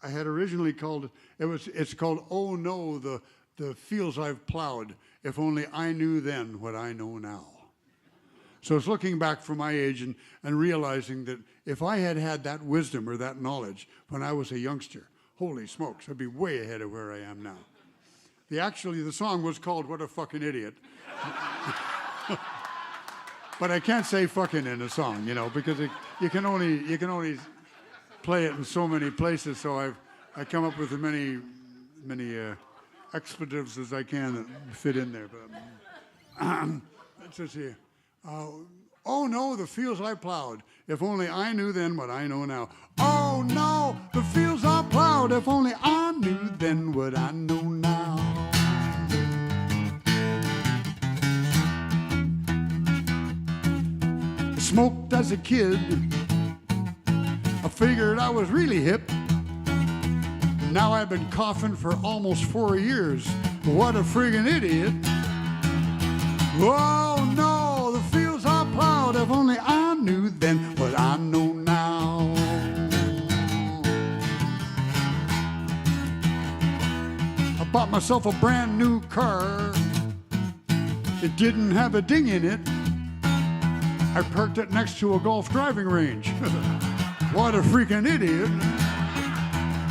I had originally called it's called Oh No, the Fields I've Plowed, If Only I Knew Then What I Know Now. So it's looking back from my age and realizing that if I had had that wisdom or that knowledge when I was a youngster, holy smokes, I'd be way ahead of where I am now. The song was called What a Fucking Idiot. But I can't say fucking in a song, you know, because you can only play it in so many places. So I come up with as many expletives as I can that fit in there. But let's just see. Oh no, the fields I plowed. If only I knew then what I know now. Oh no, the fields I plowed. If only I knew then what I know now. Smoked as a kid. I figured I was really hip. Now I've been coughing for almost 4 years. What a friggin' idiot. Oh no, the fields I plowed. If only I knew then what I know now. I bought myself a brand new car. It didn't have a ding in it. I parked it next to a golf driving range. What a freaking idiot.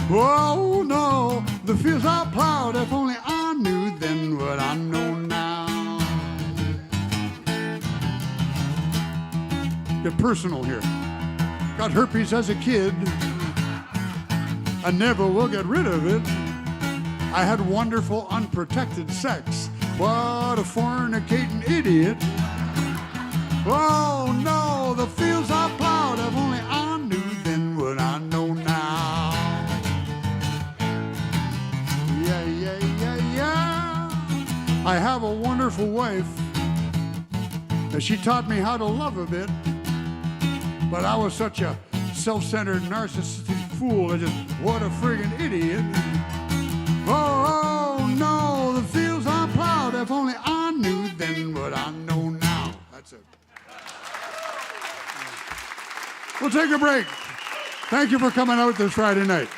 Oh no, the fields I plowed. If only I knew then what I know now. Get personal here. Got herpes as a kid. I never will get rid of it. I had wonderful unprotected sex. What a fornicating idiot. Oh no, the fields I plowed, if only I knew then what I know now. Yeah, yeah, yeah, yeah. I have a wonderful wife. She taught me how to love a bit. But I was such a self-centered, narcissistic fool. I just, what a friggin' idiot. Oh, no, the fields I plowed, if only I knew then what I know now. That's it. We'll take a break. Thank you for coming out this Friday night.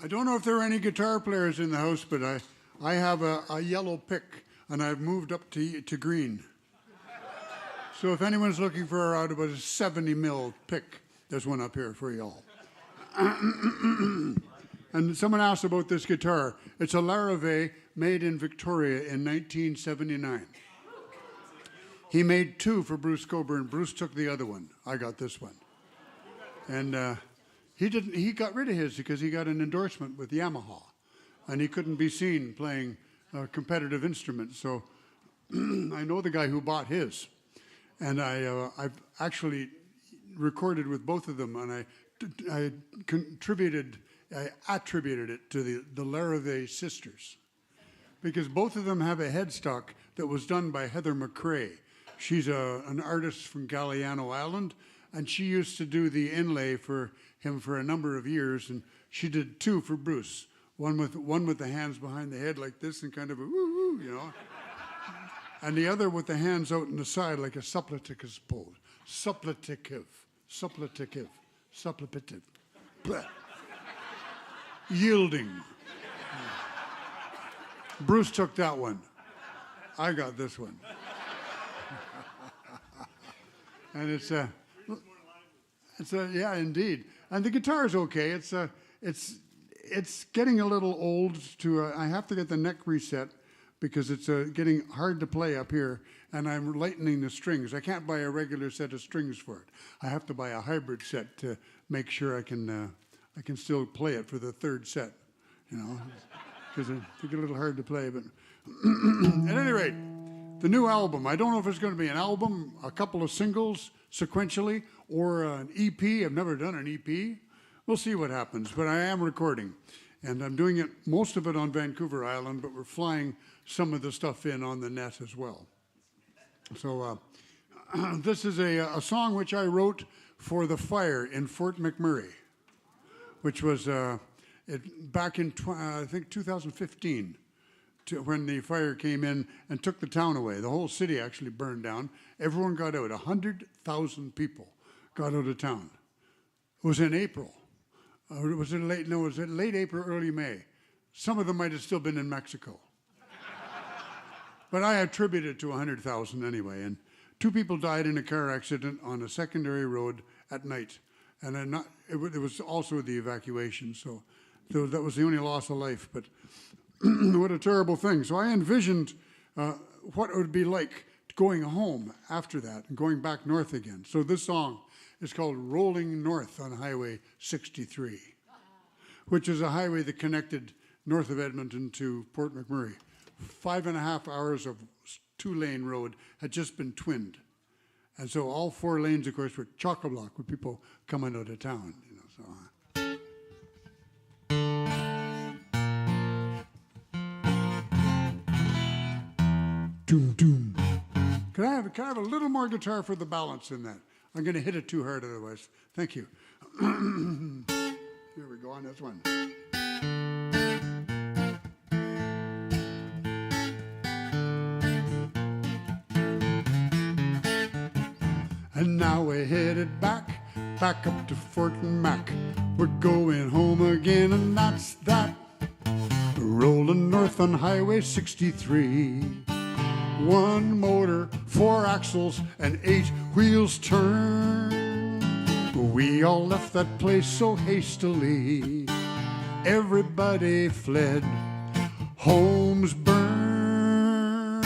I don't know if there are any guitar players in the house, but I have a yellow pick, and I've moved up to green. So if anyone's looking for about a 70 mil pick, there's one up here for y'all. And someone asked about this guitar. It's a Larrivee made in Victoria in 1979. He made two for Bruce Coburn. Bruce took the other one. I got this one. And he got rid of his because he got an endorsement with Yamaha. And he couldn't be seen playing competitive instruments. So I know the guy who bought his. And I've actually recorded with both of them. And I attributed it to the Larrivee sisters. Because both of them have a headstock that was done by Heather McRae. She's an artist from Galliano Island, and she used to do the inlay for him for a number of years, and she did two for Bruce. One with the hands behind the head like this and kind of a woo-woo, you know. And the other with the hands out in the side like a supplicative pose. Supplicative. Blech. Yielding. Bruce took that one. I got this one. And yeah, indeed. And the guitar is okay. It's getting a little old. I have to get the neck reset because it's getting hard to play up here, and I'm lightening the strings. I can't buy a regular set of strings for it. I have to buy a hybrid set to make sure I can still play it for the third set, you know, because they get a little hard to play. But at any rate, the new album, I don't know if it's going to be an album, a couple of singles sequentially, or an EP. I've never done an EP. We'll see what happens, but I am recording. And I'm doing it, most of it on Vancouver Island, but we're flying some of the stuff in on the net as well. So this is a song which I wrote for the fire in Fort McMurray, which was back in, I think, 2015. When the fire came in and took the town away. The whole city actually burned down. Everyone got out. 100,000 people got out of town. It was in April. Was it late April, early May? Some of them might have still been in Mexico. But I attribute it to 100,000 anyway. And 2 people died in a car accident on a secondary road at night. And it was also the evacuation. So that was the only loss of life. But what a terrible thing. So I envisioned what it would be like going home after that and going back north again. So this song is called Rolling North on Highway 63, which is a highway that connected north of Edmonton to Port McMurray. 5.5 hours of 2-lane road had just been twinned. And so all 4 lanes, of course, were chock-a-block with people coming out of town. You know, so. Doom, doom. Can I have a little more guitar for the balance in that? I'm going to hit it too hard otherwise. Thank you. Here we go on this one. And now we're headed back up to Fort Mac. We're going home again, and that's that. Rolling north on Highway 63. 1 motor, 4 axles, and 8 wheels turn. We all left that place so hastily. Everybody fled. Homes burned.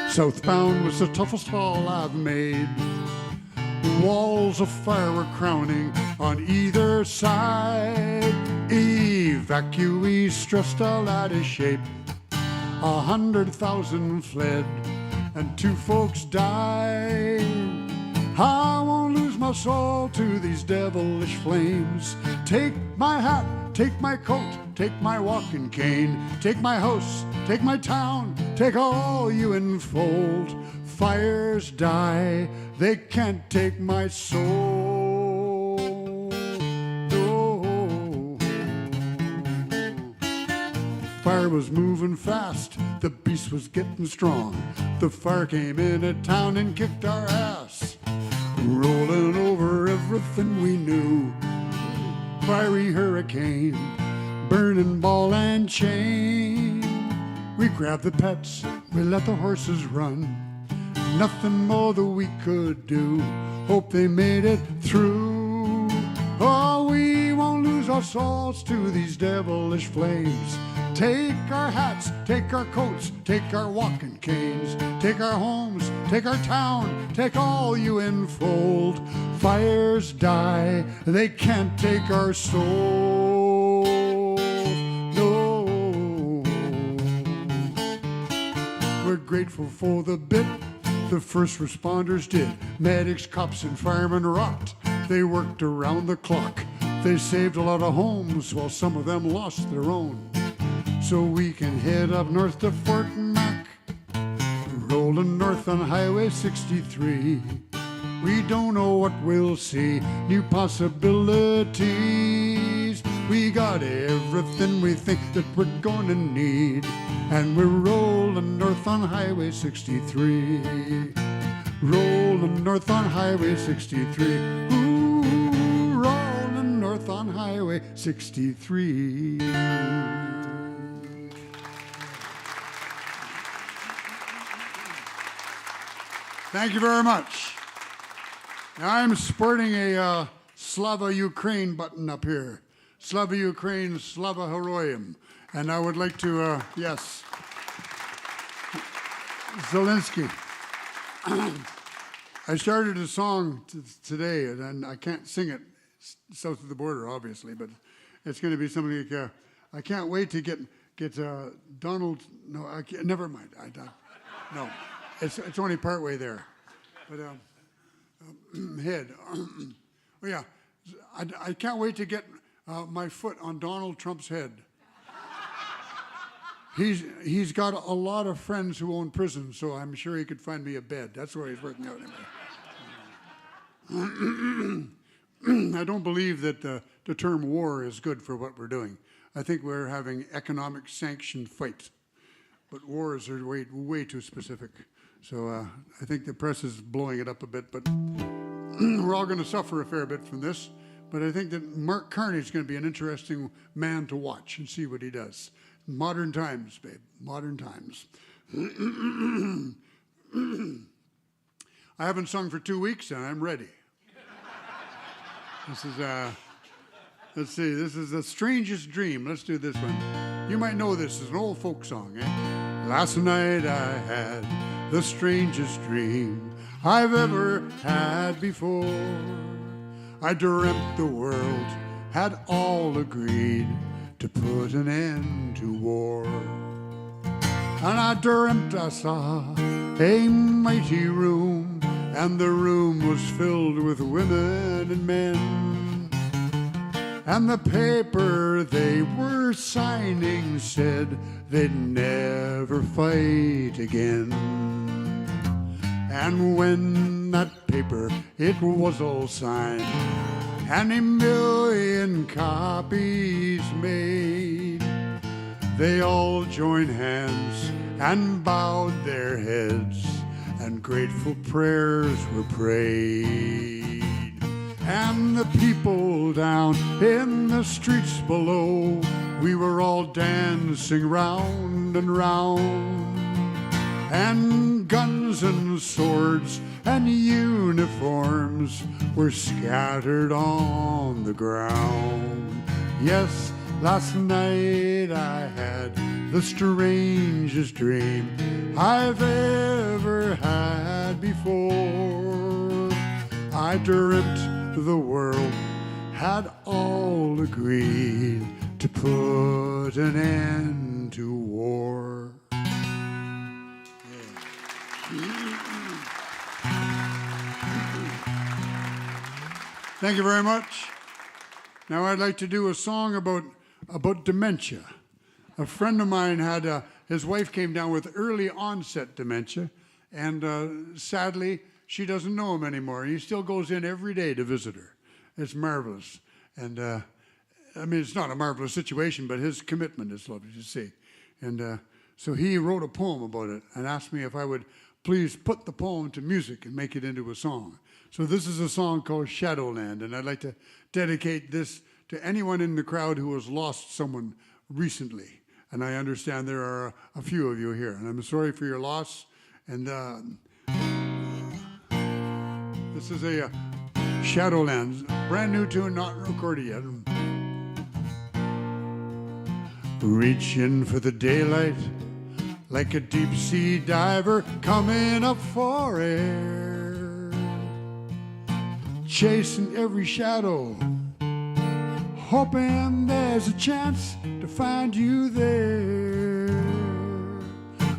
Southbound was the toughest haul I've made. Walls of fire were crowning on either side. Evacuees stressed all out of shape. 100,000 fled and 2 folks died. I won't lose my soul to these devilish flames. Take my hat, take my coat, take my walking cane. Take my house, take my town, take all you enfold. Fires die, they can't take my soul. No. Fire was moving fast, the beast was getting strong. The fire came into town and kicked our ass, rolling over every everything we knew. Fiery hurricane, burning ball and chain. We grabbed the pets, we let the horses run. Nothing more that we could do. Hope they made it through. Oh, we won't lose our souls to these devilish flames. Take our hats, take our coats, take our walking canes. Take our homes, take our town, take all you enfold. Fires die, they can't take our soul. No. We're grateful for the bit the first responders did. Medics, cops, and firemen rocked. They worked around the clock. They saved a lot of homes while some of them lost their own. So we can head up north to Fort Mac, rolling north on Highway 63. We don't know what we'll see, new possibilities. We got everything we think that we're gonna need, and we're rolling north on Highway 63. Rolling north on Highway 63. Ooh, rolling north on Highway 63. Thank you very much. Now I'm sporting a Slava Ukraine button up here. Slava Ukraine, Slava Heroyam. And I would like to, yes, Zelensky. I started a song today, and I can't sing it south of the border, obviously, but it's going to be something like, I can't wait to get Donald, no, I can't, never mind. No. It's only partway there, but head. Oh yeah, I can't wait to get my foot on Donald Trump's head. He's got a lot of friends who own prisons, so I'm sure he could find me a bed. That's where he's working out anyway. I don't believe that the term war is good for what we're doing. I think we're having economic sanctioned fights, but wars are way too specific. So I think the press is blowing it up a bit, but we're all going to suffer a fair bit from this. But I think that Mark Carney is going to be an interesting man to watch and see what he does. Modern times, babe, modern times. I haven't sung for 2 weeks and I'm ready. This is, let's see, this is The Strangest Dream. Let's do this one. You might know this as an old folk song, eh? Last night I had the strangest dream I've ever had before. I dreamt the world had all agreed to put an end to war. And I dreamt I saw a mighty room, and the room was filled with women and men. And the paper they were signing said they'd never fight again. And when that paper, it was all signed, and 1,000,000 copies made, they all joined hands and bowed their heads, and grateful prayers were prayed. And the people down in the streets below, we were all dancing round and round, and guns and swords and uniforms were scattered on the ground. Yes, last night I had the strangest dream I've ever had before. I dreamt the world had all agreed to put an end to war. Thank you very much. Now I'd like to do a song about dementia. A friend of mine had, his wife came down with early onset dementia, and sadly, she doesn't know him anymore. He still goes in every day to visit her. It's marvelous. And I mean, it's not a marvelous situation, but his commitment is lovely to see. And so he wrote a poem about it and asked me if I would please put the poem to music and make it into a song. So this is a song called Shadowland, and I'd like to dedicate this to anyone in the crowd who has lost someone recently. And I understand there are a few of you here, and I'm sorry for your loss. And this is a Shadowlands, brand new tune, not recorded yet. Reaching for the daylight like a deep sea diver coming up for air, chasing every shadow, hoping there's a chance to find you there.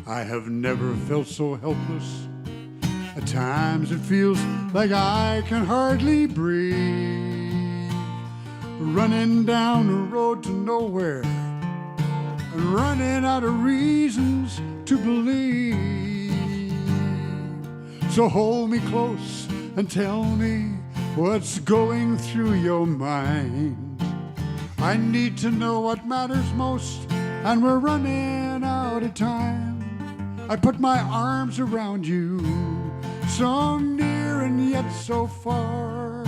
I have never felt so helpless. At times it feels like I can hardly breathe, running down a road to nowhere and running out of reasons to believe. So hold me close and tell me what's going through your mind. I need to know what matters most, and we're running out of time. I put my arms around you, so near and yet so far.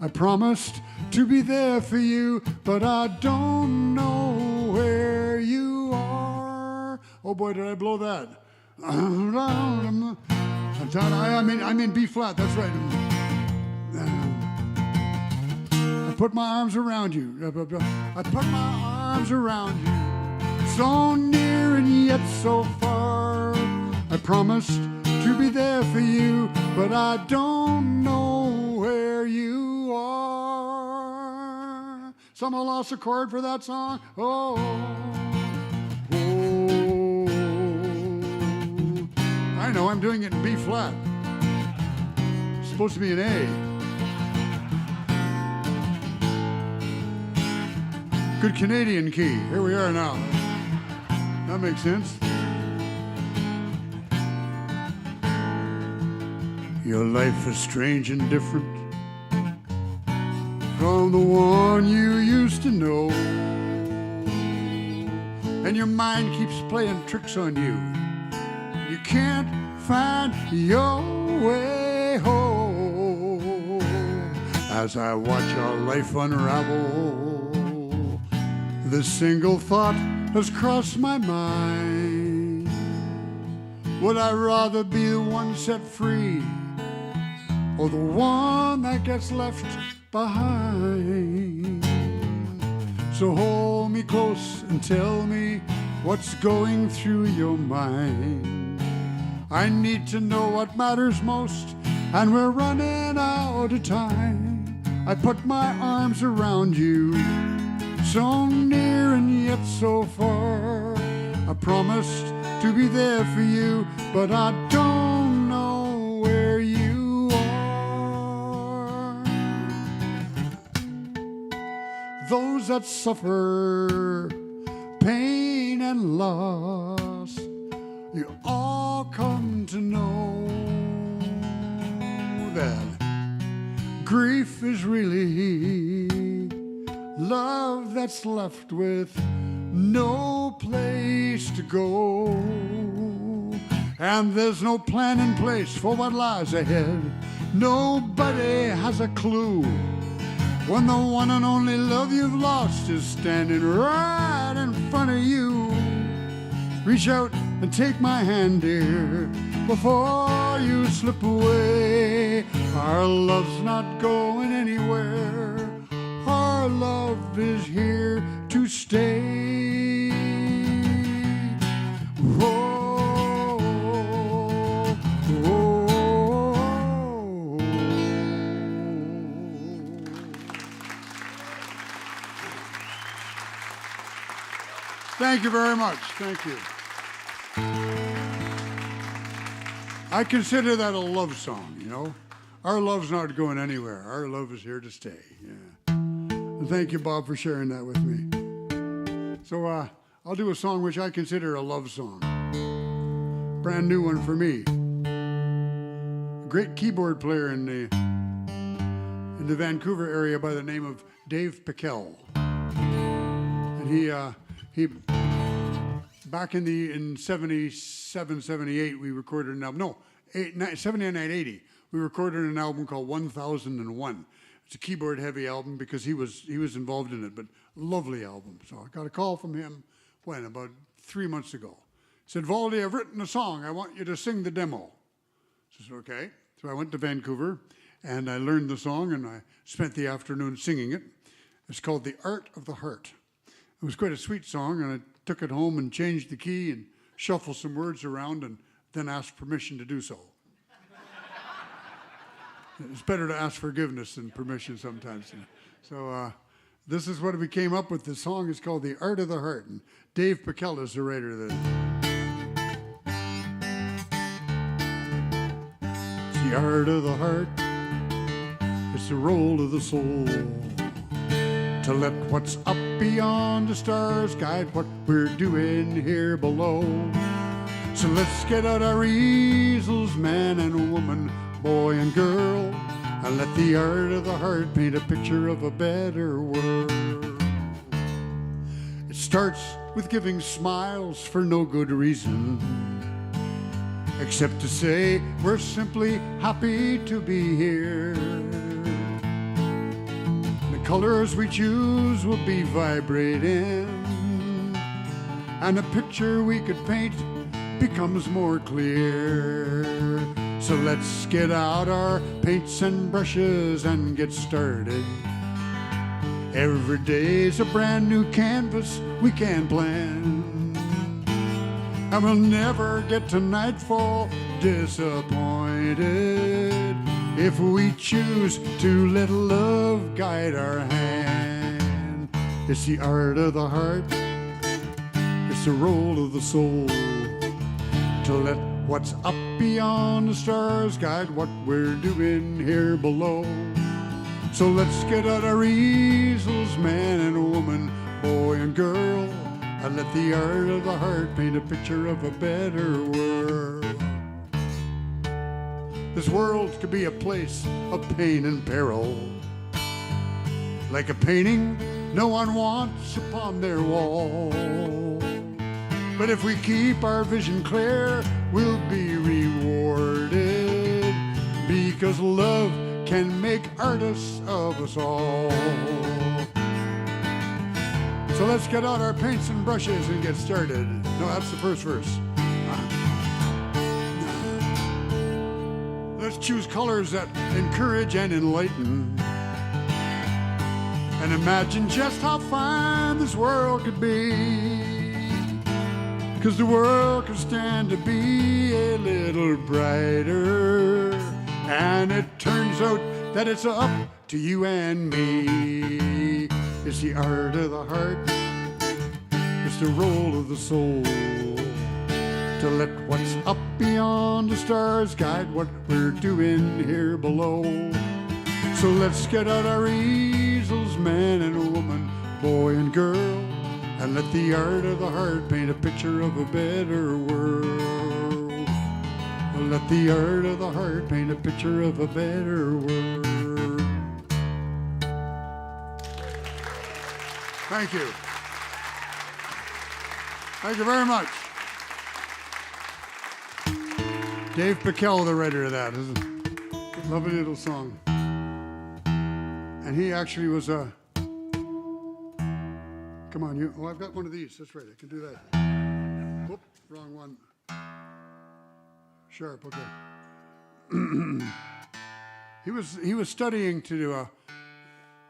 I promised to be there for you, but I don't know where you are. Oh boy, did I blow that. I'm in B flat, that's right. I put my arms around you. I put my arms around you, so near and yet so far. I promised to be there for you, but I don't know where you are. Someone lost a chord for that song? Oh, I know, I'm doing it in B flat. It's supposed to be an A. Good Canadian key. Here we are now. That makes sense. Your life is strange and different from the one you used to know, and your mind keeps playing tricks on you. You can't find your way home. As I watch our life unravel, this single thought has crossed my mind. Would I rather be the one set free, or the one that gets left behind? So hold me close and tell me what's going through your mind. I need to know what matters most, and we're running out of time. I put my arms around you, so near and yet so far. I promised to be there for you, but I don't know where you are. Those that suffer pain and loss, you all come to know that grief is really love that's left with no place to go. And there's no plan in place for what lies ahead. Nobody has a clue when the one and only love you've lost is standing right in front of you. Reach out and take my hand, dear, before you slip away. Our love's not going anywhere. Our love is here to stay. Oh, oh, oh. Thank you very much. Thank you. I consider that a love song, you know. Our love's not going anywhere. Our love is here to stay. Yeah. And thank you, Bob, for sharing that with me. So I'll do a song which I consider a love song. Brand new one for me. A great keyboard player in the Vancouver area by the name of Dave Pickell. And he back in 77, 78, we recorded an album. No, 79, 80, we recorded an album called 1001. It's a keyboard-heavy album because he was involved in it, but lovely album. So I got a call from him, about 3 months ago. He said, Valdy, I've written a song. I want you to sing the demo. I said, okay. So I went to Vancouver, and I learned the song, and I spent the afternoon singing it. It's called The Art of the Heart. It was quite a sweet song, and I took it home and changed the key and shuffled some words around and then asked permission to do so. It's better to ask forgiveness than permission sometimes. So this is what we came up with. The song is called The Art of the Heart, and Dave Pickell is the writer of it. It's the art of the heart. It's the role of the soul. To let what's up beyond the stars guide what we're doing here below. So let's get out our easels, man and woman, boy and girl, and let the art of the heart paint a picture of a better world. It starts with giving smiles for no good reason, except to say we're simply happy to be here. The colors we choose will be vibrating, and a picture we could paint becomes more clear. So let's get out our paints and brushes and get started. Every day's a brand new canvas we can plan, and we'll never get to nightfall disappointed if we choose to let love guide our hand. It's the art of the heart. It's the role of the soul. To let what's up beyond the stars guide what we're doing here below. So let's get out our easels, man and woman, boy and girl, and let the art of the heart paint a picture of a better world. This world could be a place of pain and peril, like a painting no one wants upon their wall. But if we keep our vision clear, we'll be rewarded, because love can make artists of us all. So let's get out our paints and brushes and get started. No, that's the first verse. Let's choose colors that encourage and enlighten, and imagine just how fine this world could be. 'Cause the world could stand to be a little brighter, and it turns out that it's up to you and me. It's the art of the heart. It's the role of the soul. To let what's up beyond the stars guide what we're doing here below. So let's get out our easels, man and woman, boy and girl, and let the art of the heart paint a picture of a better world. Let the art of the heart paint a picture of a better world. Thank you. Thank you very much. Dave Pickell, the writer of that. It's a lovely little song. And he actually was a... Come on, you. Oh, I've got one of these. That's right. I can do that. Whoop, wrong one. Sharp. Okay. He was studying to do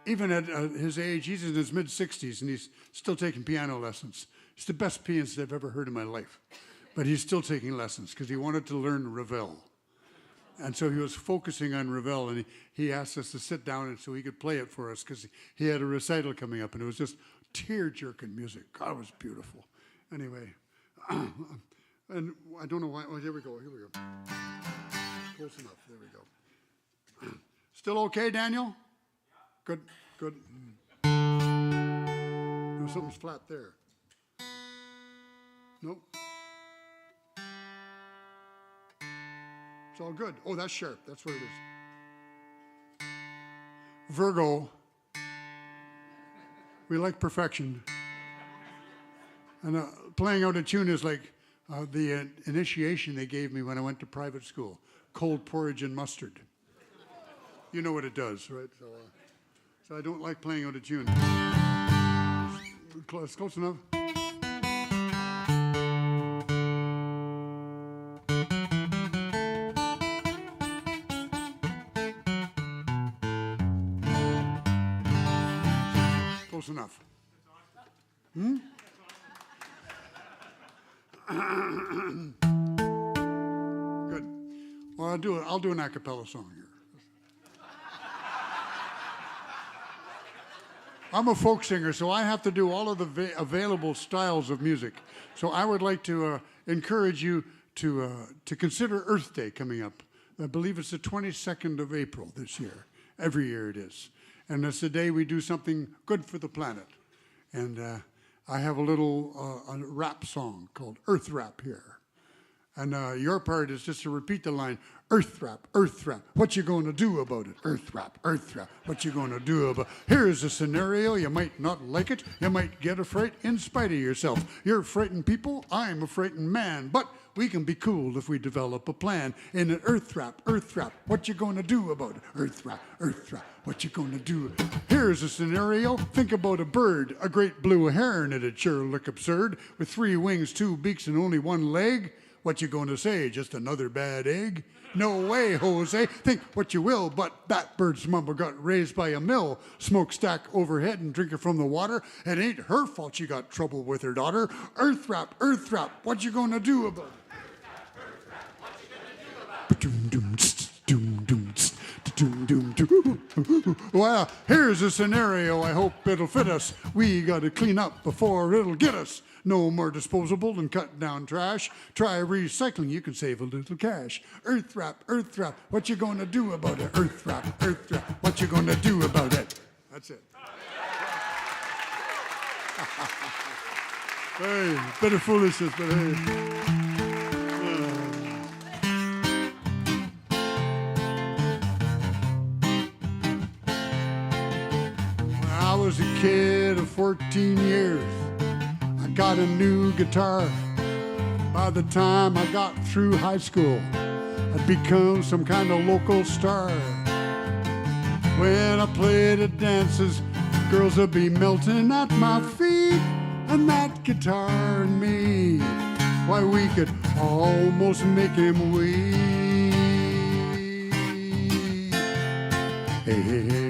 even at his age. He's in his mid-60s, and he's still taking piano lessons. It's the best pianist I've ever heard in my life. But he's still taking lessons because he wanted to learn Ravel. And so he was focusing on Ravel, and he asked us to sit down and so he could play it for us because he had a recital coming up, and it was just tear-jerking music. God, it was beautiful. Anyway, and I don't know why. Oh, here we go. Close enough. There we go. Still okay, Daniel? Good, good. No, something's flat there. Nope. It's all good. Oh, that's sharp. That's what it is. Virgo. We like perfection. And playing out a tune is like The initiation they gave me when I went to private school, cold porridge and mustard. You know what it does, right? So I don't like playing out of tune. Close enough. Close enough. Good. Well, I'll do an a cappella song here. I'm a folk singer, so I have to do all of the available styles of music. So I would like to encourage you to consider Earth Day coming up. I believe it's the 22nd of April this year. Every year it is. And it's the day we do something good for the planet. And I have a little a rap song called Earth Rap here. And your part is just to repeat the line, Earth Rap, what you gonna do about it? Earth Rap, what you gonna do about it? Here's a scenario, you might not like it, you might get a fright in spite of yourself. You're frightened people, I'm a frightened man, but we can be cool if we develop a plan. In an Earth Rap, what you gonna do about it? Earth Rap, what you gonna do? Here's a scenario, think about a bird, a great blue heron, it'd sure look absurd, with 3 wings, 2 beaks, and only 1 leg. What you gonna say, just another bad egg? No way, Jose, think what you will, but that bird's mama got raised by a mill, smokestack overhead and drinking from the water. It ain't her fault she got trouble with her daughter. Earth Rap, what you gonna do about it? Well, here's a scenario, I hope it'll fit us. We gotta clean up before it'll get us. No more disposable and cut down trash. Try recycling, you can save a little cash. Earth Rap, what you gonna do about it? Earth Rap, what you gonna do about it? That's it. Hey, bit of foolishness, but hey. When I was a kid of 14 years, got a new guitar. By the time I got through high school, I'd become some kind of local star. When I played at dances, girls would be melting at my feet, and that guitar and me, why, we could almost make him weep. Hey, hey, hey.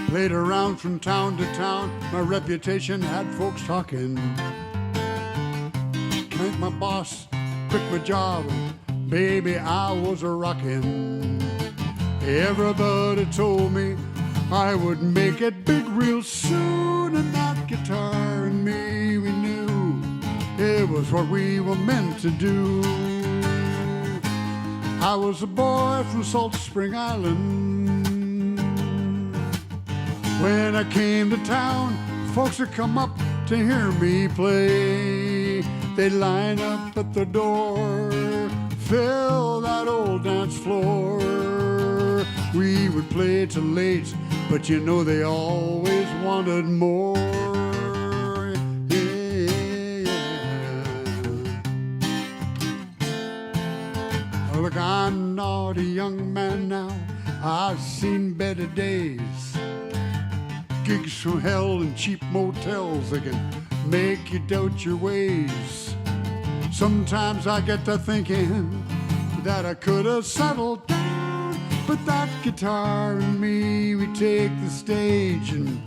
Played around from town to town, my reputation had folks talking. Thank my boss, quit my job, and baby, I was a rockin'. Everybody told me I would make it big real soon, and that guitar and me, we knew it was what we were meant to do. I was a boy from Salt Spring Island. When I came to town, folks would come up to hear me play. They'd line up at the door, fill that old dance floor. We would play till late, but you know they always wanted more. Yeah, yeah. Look, I'm not a young man now, I've seen better days. Gigs from hell and cheap motels, they can make you doubt your ways. Sometimes I get to thinking that I could have settled down, but that guitar and me, we take the stage, and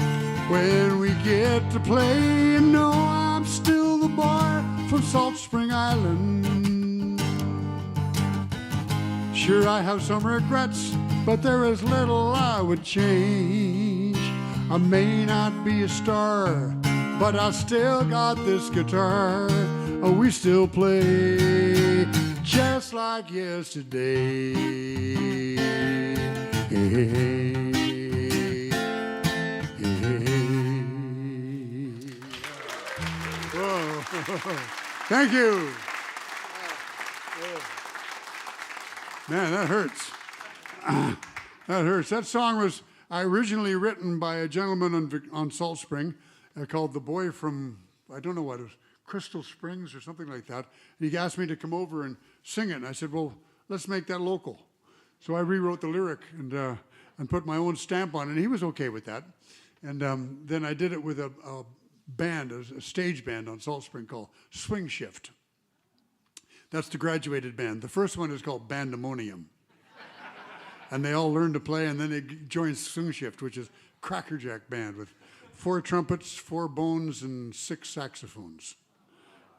when we get to play, you know I'm still the boy from Salt Spring Island. Sure, I have some regrets, but there is little I would change. I may not be a star, but I still got this guitar. We still play just like yesterday. Hey, hey, hey, hey. Whoa. Thank you. Man, that hurts. That hurts. That song was originally written by a gentleman on Salt Spring called The Boy from I don't know what it was, Crystal Springs or something like that. And he asked me to come over and sing it. And I said, well, let's make that local. So I rewrote the lyric and put my own stamp on it. And he was okay with that. And then I did it with a band, a stage band on Salt Spring called Swing Shift. That's the graduated band. The first one is called Bandemonium. And they all learn to play, and then they join Swing Shift, which is crackerjack band with 4 trumpets, 4 bones, and 6 saxophones.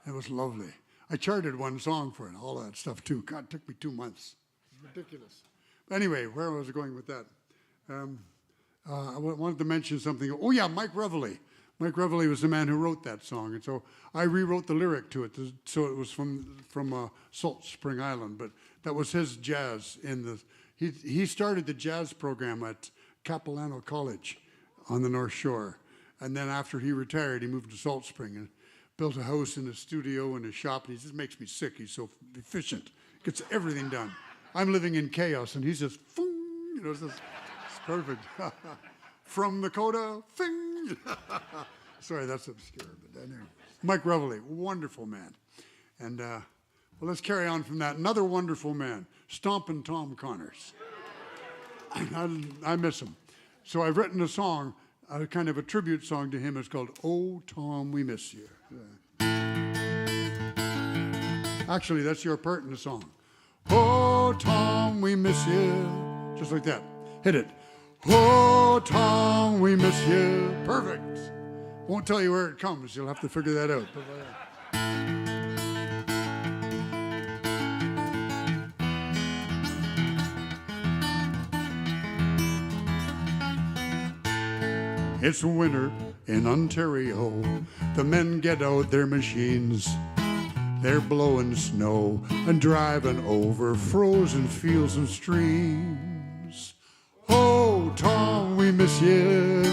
It was lovely. I charted one song for it, all that stuff too. God, it took me 2 months. It's ridiculous. But anyway, where was I going with that? I wanted to mention something. Oh yeah, Mike Reveley. Mike Reveley was the man who wrote that song, and so I rewrote the lyric to it, so it was from Salt Spring Island. But that was his jazz. He started the jazz program at Capilano College on the North Shore, and then after he retired, he moved to Salt Spring and built a house and a studio and a shop. And he just makes me sick. He's so efficient, gets everything done. I'm living in chaos, and he's just, it's perfect. From the coda, fing. Sorry, that's obscure, but anyway. Mike Reveley, wonderful man. And well, let's carry on from that. Another wonderful man, Stompin' Tom Connors. I miss him. So I've written a song, a kind of a tribute song to him. It's called "Oh Tom, We Miss You." Actually, that's your part in the song. Oh Tom, we miss you. Just like that. Hit it. Oh, Tom, we miss you. Perfect. Won't tell you where it comes. You'll have to figure that out. It's winter in Ontario. The men get out their machines. They're blowing snow and driving over frozen fields and streams. Oh, Tom, we miss you.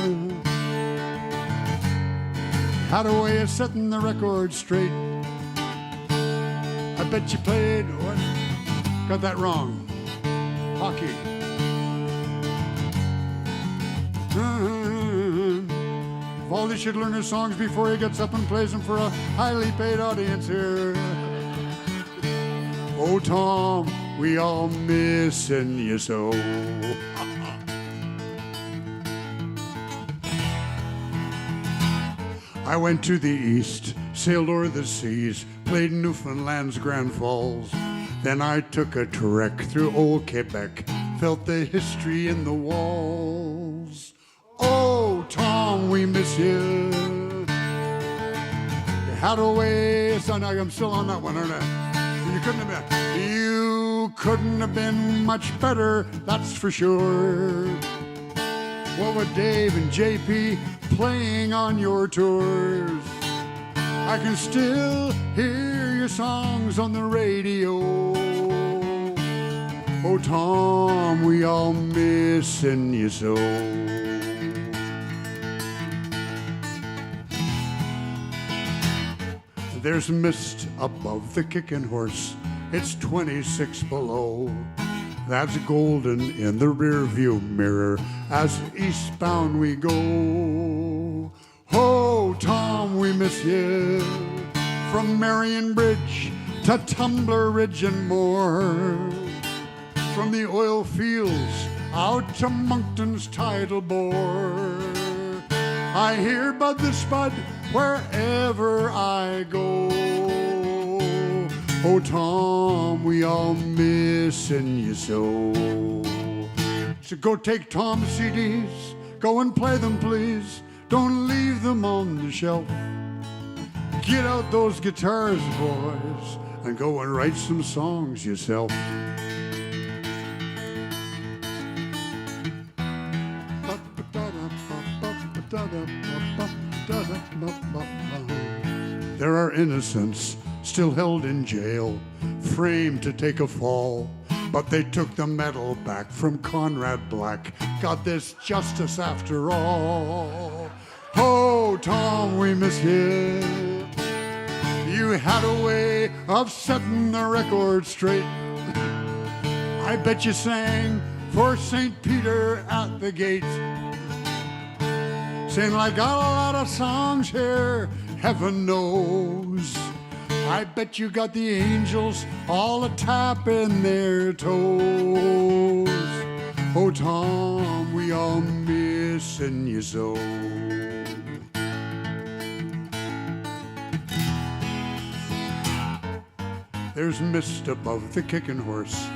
Had a way of setting the record straight. I bet you played, what? Got that wrong. Hockey. Valdy should learn his songs before he gets up and plays them for a highly paid audience here. Oh, Tom, we all missing you so. I went to the east, sailed o'er the seas, played Newfoundland's Grand Falls. Then I took a trek through old Quebec, felt the history in the walls. Oh, Tom, we miss you. You had a way, son, I'm still on that one, aren't I? You couldn't have been much better, that's for sure. What with Dave and JP playing on your tours? I can still hear your songs on the radio. Oh, Tom, we all missing you so. There's mist above the kicking horse. It's 26 below. That's golden in the rearview mirror as eastbound we go. Oh, Tom, we miss you. From Marion Bridge to Tumbler Ridge and more. From the oil fields out to Moncton's tidal bore. I hear Bud the Spud wherever I go. Oh, Tom, we all missing you so. So go take Tom's CDs, go and play them, please. Don't leave them on the shelf. Get out those guitars, boys, and go and write some songs yourself. There are innocents still held in jail, framed to take a fall, but they took the medal back from Conrad Black. Got this justice after all. Oh, Tom, we miss you. You had a way of setting the record straight. I bet you sang for St. Peter at the gate. Saying, I got a lot of songs here heaven knows. I bet you got the angels all a-tapping their toes. Oh, Tom, we all missing you so. There's mist above the kicking horse.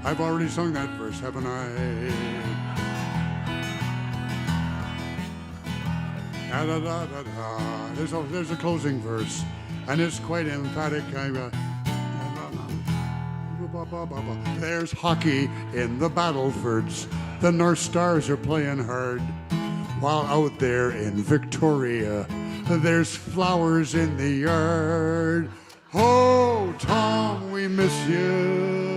I've already sung that verse, haven't I? Da, da, da, da, da. There's a closing verse, and it's quite emphatic. There's hockey in the battlefords. The North Stars are playing hard. While out there in Victoria, there's flowers in the yard. Oh, Tom, we miss you.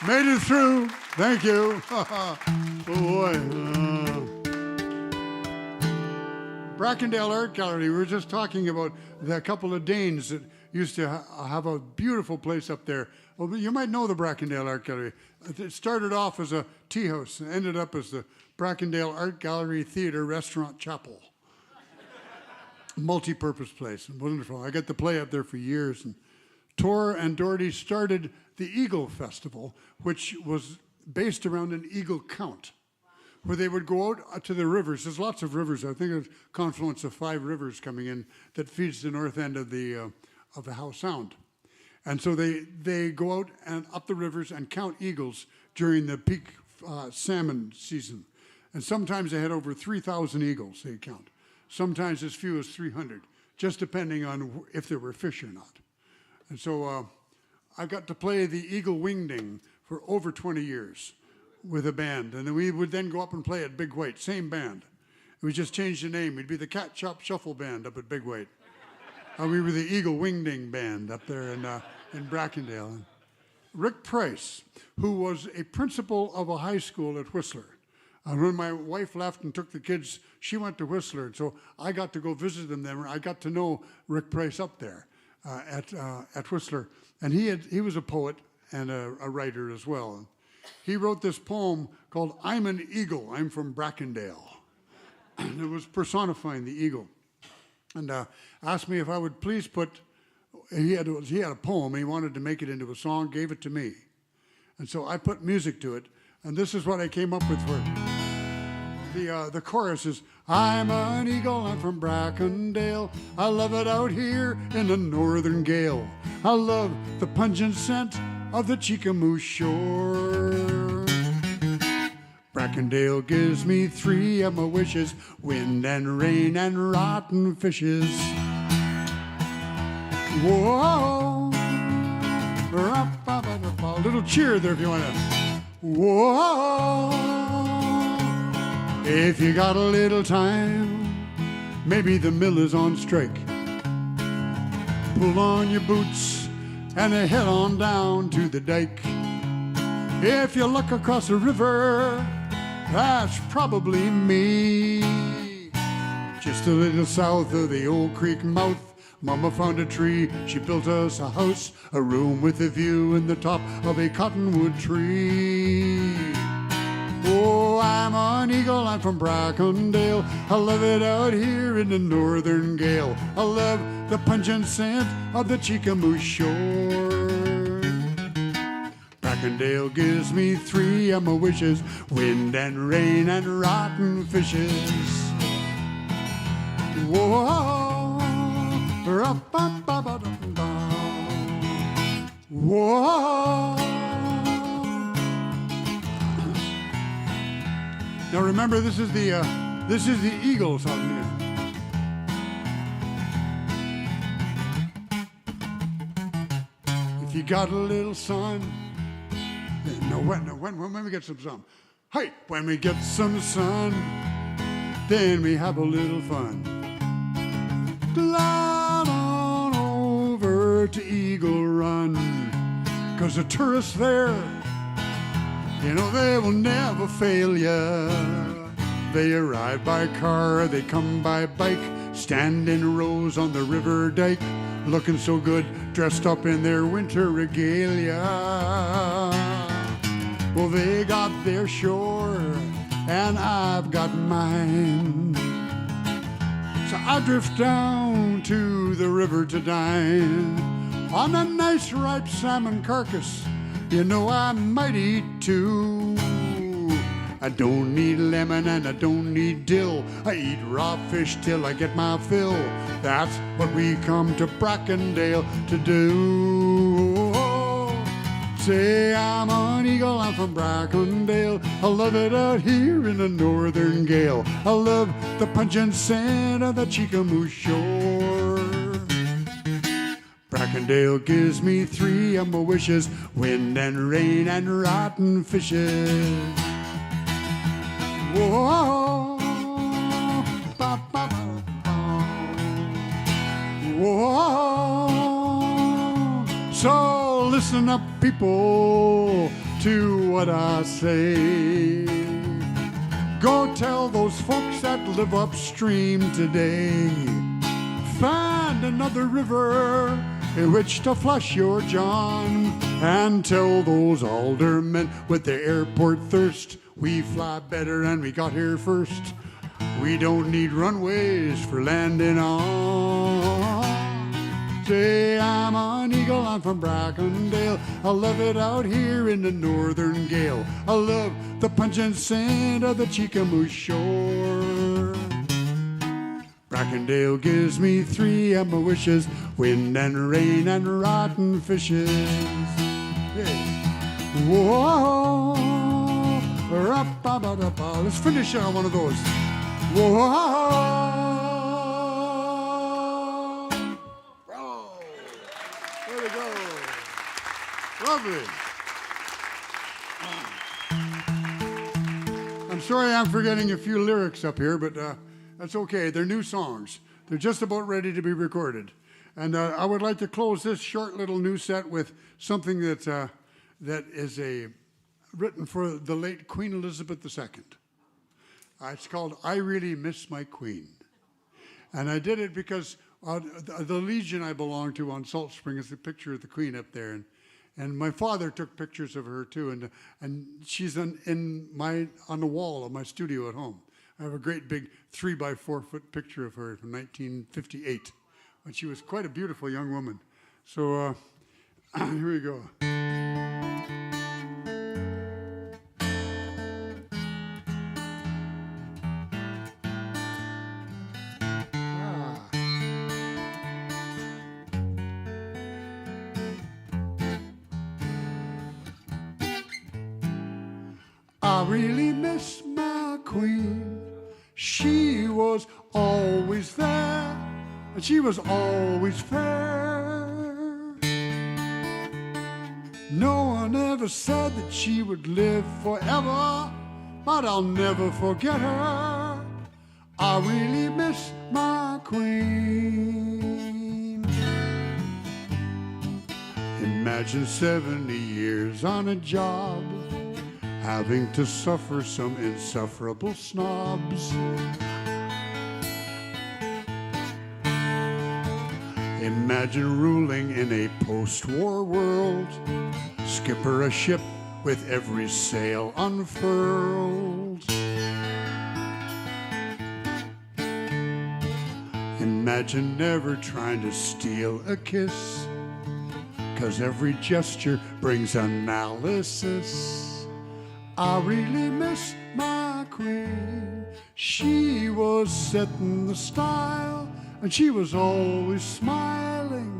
Made it through. Thank you. Oh, boy. Brackendale Art Gallery. We were just talking about the couple of Danes that used to have a beautiful place up there. Well, you might know the Brackendale Art Gallery. It started off as a tea house and ended up as the Brackendale Art Gallery Theater Restaurant Chapel. Multi-purpose place. Wonderful. I got to play up there for years. And Tor and Doherty started the Eagle Festival, which was based around an eagle count, where they would go out to the rivers. There's lots of rivers. I think there's a confluence of 5 rivers coming in that feeds the north end of the Howe Sound. And so they go out and up the rivers and count eagles during the peak salmon season. And sometimes they had over 3,000 eagles they count. Sometimes as few as 300, just depending on if there were fish or not. And so I got to play the Eagle Wingding for over 20 years with a band. And then we would then go up and play at Big White, same band. We just changed the name. We'd be the Cat Chop Shuffle Band up at Big White. We were the Eagle Wingding Band up there in Brackendale. And Rick Price, who was a principal of a high school at Whistler. And when my wife left and took the kids, she went to Whistler. And so I got to go visit them there. I got to know Rick Price up there at Whistler. And he was a poet and a writer as well. He wrote this poem called I'm an Eagle, I'm from Brackendale. And it was personifying the eagle. And asked me if I would please put, he had a poem, and he wanted to make it into a song, gave it to me. And so I put music to it, and this is what I came up with for it. The chorus is, I'm an eagle, I'm from Brackendale. I love it out here in the northern gale. I love the pungent scent of the Chickamauga shore. Brackendale gives me 3 of my wishes, wind and rain and rotten fishes. Whoa. A little cheer there if you want to. Whoa. If you got a little time, maybe the mill is on strike. Pull on your boots and head on down to the dike. If you look across the river, that's probably me. Just a little south of the old creek mouth, Mama found a tree. She built us a house, a room with a view in the top of a cottonwood tree. Oh, I'm an eagle, I'm from Brackendale. I love it out here in the northern gale. I love the pungent scent of the Chickamauga shore. Brackendale gives me 3 of my wishes, wind and rain and rotten fishes. Whoa, whoa. Now remember, this is the Eagles out here. If you got a little sun. No, when we get some sun. Hey, when we get some sun, then we have a little fun. Glide on over to Eagle Run, 'cause the tourists there, you know, they will never fail ya. They arrive by car, they come by bike, stand in rows on the river dike, looking so good, dressed up in their winter regalia. Well, they got their shore, and I've got mine. So I drift down to the river to dine on a nice ripe salmon carcass. You know I might eat two. I don't need lemon and I don't need dill. I eat raw fish till I get my fill. That's what we come to Brackendale to do. Say I'm an eagle, I'm from Brackendale. I love it out here in the northern gale. I love the pungent scent of the Chickamauga shore. Brackendale gives me three of my wishes: wind and rain and rotten fishes. Whoa, ba, ba, ba, whoa. So listen up, people, to what I say. Go tell those folks that live upstream today. Find another river in which to flush your John, and tell those aldermen with their airport thirst, we fly better and we got here first. We don't need runways for landing on. Say I'm an eagle, I'm from Brackendale. I love it out here in the northern gale. I love the pungent scent of the Chickamauga shore. Brackendale gives me three of my wishes: wind and rain and rotten fishes. Hey. Whoa. Let's finish on one of those. Whoa. Bravo. There we go. Lovely. I'm sorry I'm forgetting a few lyrics up here, but that's okay. They're new songs. They're just about ready to be recorded. And I would like to close this short little new set with something that is written for the late Queen Elizabeth II. It's called I Really Miss My Queen. And I did it because the Legion I belong to on Salt Spring is the picture of the Queen up there. And my father took pictures of her too. And she's on the wall of my studio at home. I have a great big 3x4-foot picture of her from 1958. And she was quite a beautiful young woman. So here we go. I really miss my queen. She was always there, and she was always fair. No one ever said that she would live forever, but I'll never forget her. I really miss my queen. Imagine 70 years on a job, having to suffer some insufferable snobs. Imagine ruling in a post-war world, skipper a ship with every sail unfurled. Imagine never trying to steal a kiss, 'cause every gesture brings analysis. I really miss my queen. She was setting the style, and she was always smiling.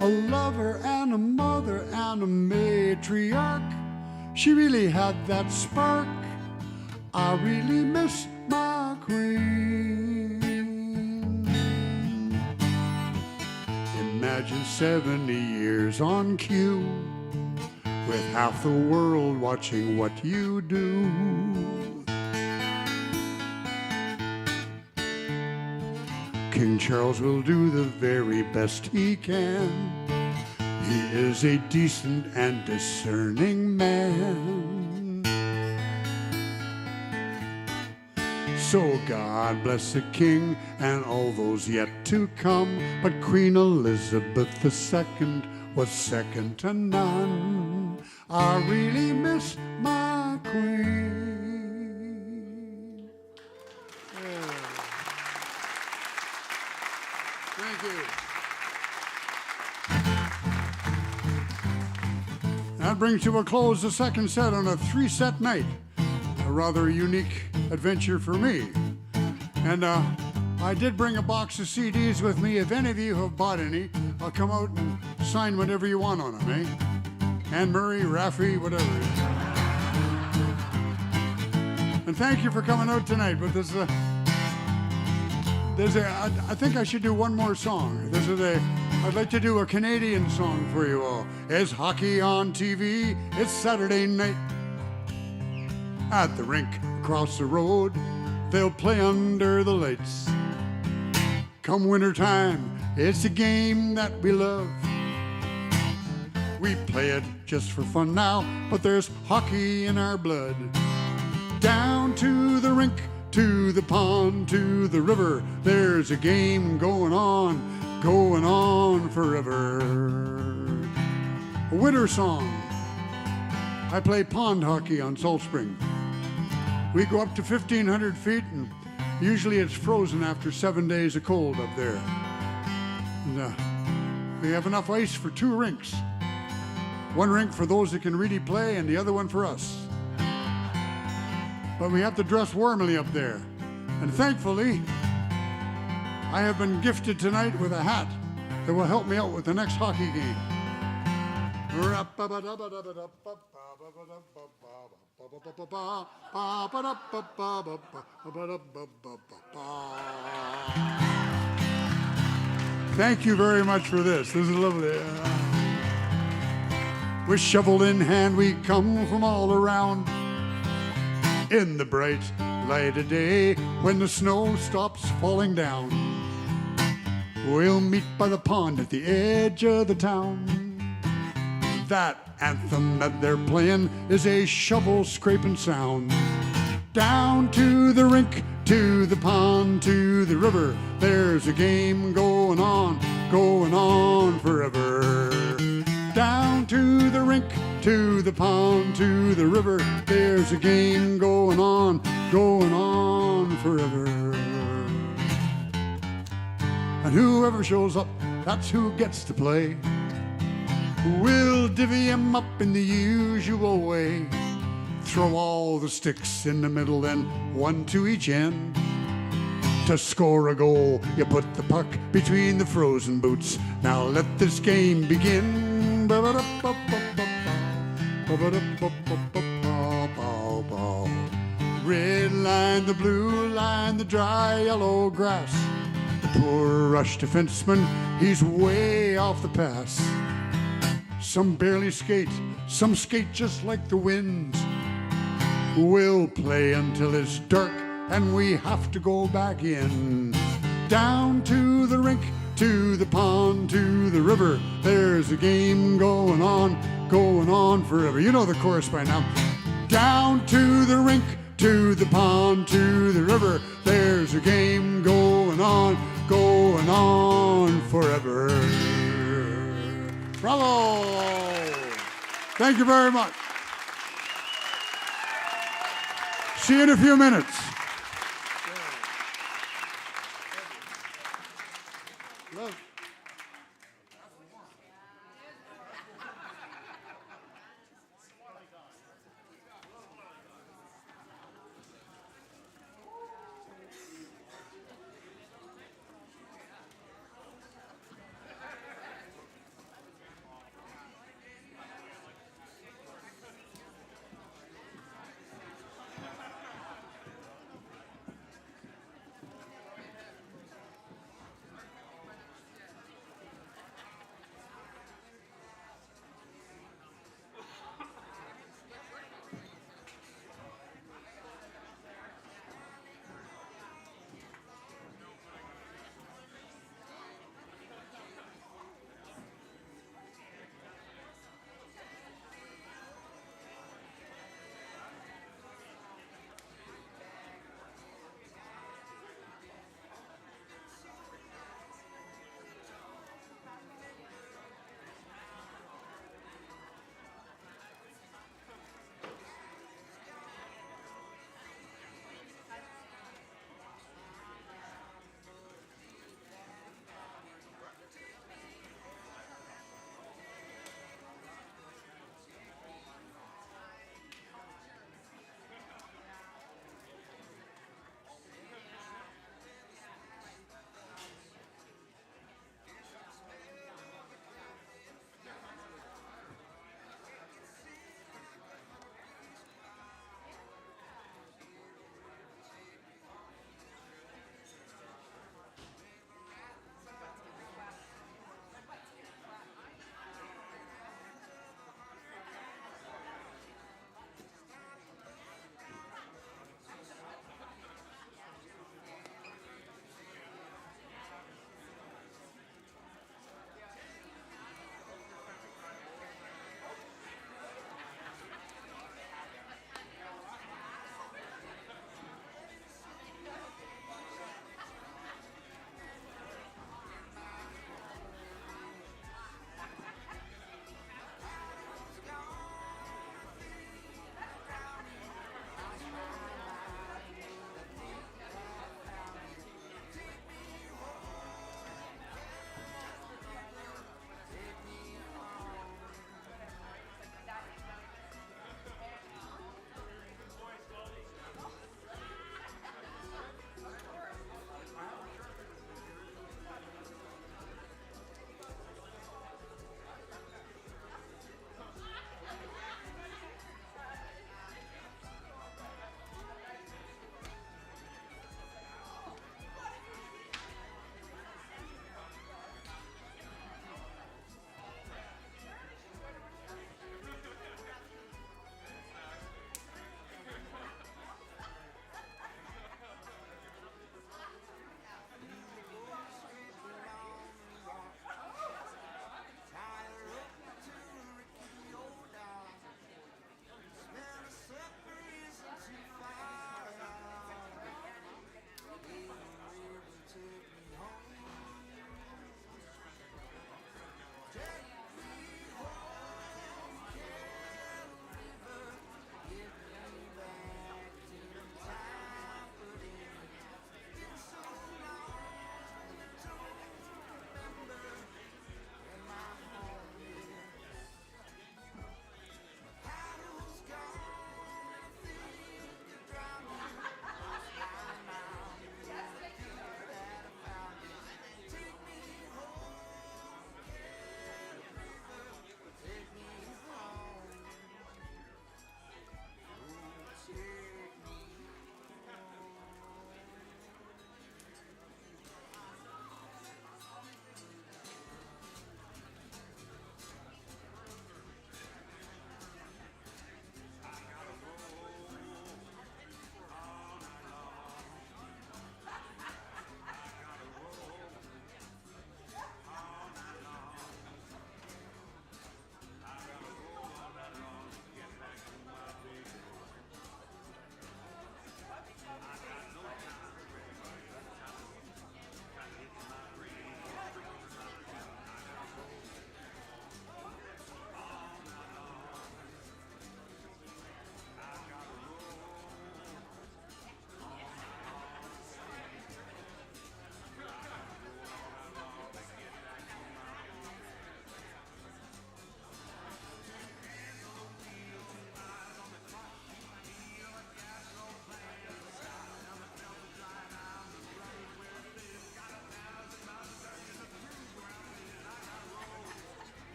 A lover and a mother and a matriarch. She really had that spark. I really miss my queen. Imagine 70 years on cue, with half the world watching what you do. King Charles will do the very best he can. He is a decent and discerning man. So God bless the king and all those yet to come, but Queen Elizabeth II was second to none. I really miss my queen. Yeah. Thank you. That brings to a close the second set on a 3-set night. A rather unique adventure for me. And I did bring a box of CDs with me. If any of you have bought any, I'll come out and sign whatever you want on them, eh? Anne Murray, Raffi, whatever. And thank you for coming out tonight. But I think I should do one more song. I'd like to do a Canadian song for you all. It's hockey on TV. It's Saturday night. At the rink across the road, they'll play under the lights. Come winter time, it's a game that we love. We play it just for fun now, but there's hockey in our blood. Down to the rink, to the pond, to the river, there's a game going on forever. A winter song. I play pond hockey on Salt Spring. We go up to 1,500 feet, and usually it's frozen after 7 days of cold up there. And, we have enough ice for 2 rinks. One rink for those that can really play, and the other one for us. But we have to dress warmly up there. And thankfully, I have been gifted tonight with a hat that will help me out with the next hockey game. Thank you very much for this. This is lovely. With shovel in hand, we come from all around. In the bright light of day, when the snow stops falling down, we'll meet by the pond at the edge of the town. That anthem that they're playing is a shovel scraping sound. Down to the rink, to the pond, to the river, there's a game going on forever. Down to the rink, to the pond, to the river, there's a game going on forever. And whoever shows up, that's who gets to play. We'll divvy 'em up in the usual way. Throw all the sticks in the middle, then 1 to each end. To score a goal, you put the puck between the frozen boots. Now let this game begin. Red line, the blue line, the dry yellow grass. The poor rush defenseman, he's way off the pass. Some barely skate, some skate just like the wind. We'll play until it's dark and we have to go back in. Down to the rink, to the pond, to the river, there's a game going on forever. You know the chorus by now. Down to the rink, to the pond, to the river, there's a game going on forever. Bravo! Thank you very much. See you in a few minutes.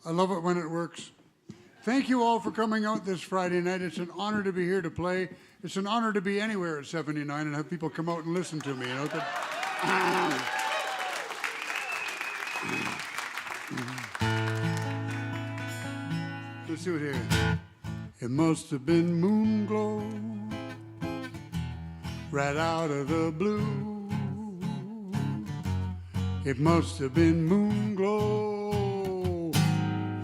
I love it when it works. Thank you all for coming out this Friday night. It's an honor to be here to play. It's an honor to be anywhere at 79 and have people come out and listen to me. You know, let's do it here. It must have been moon glow right out of the blue. It must have been moon glow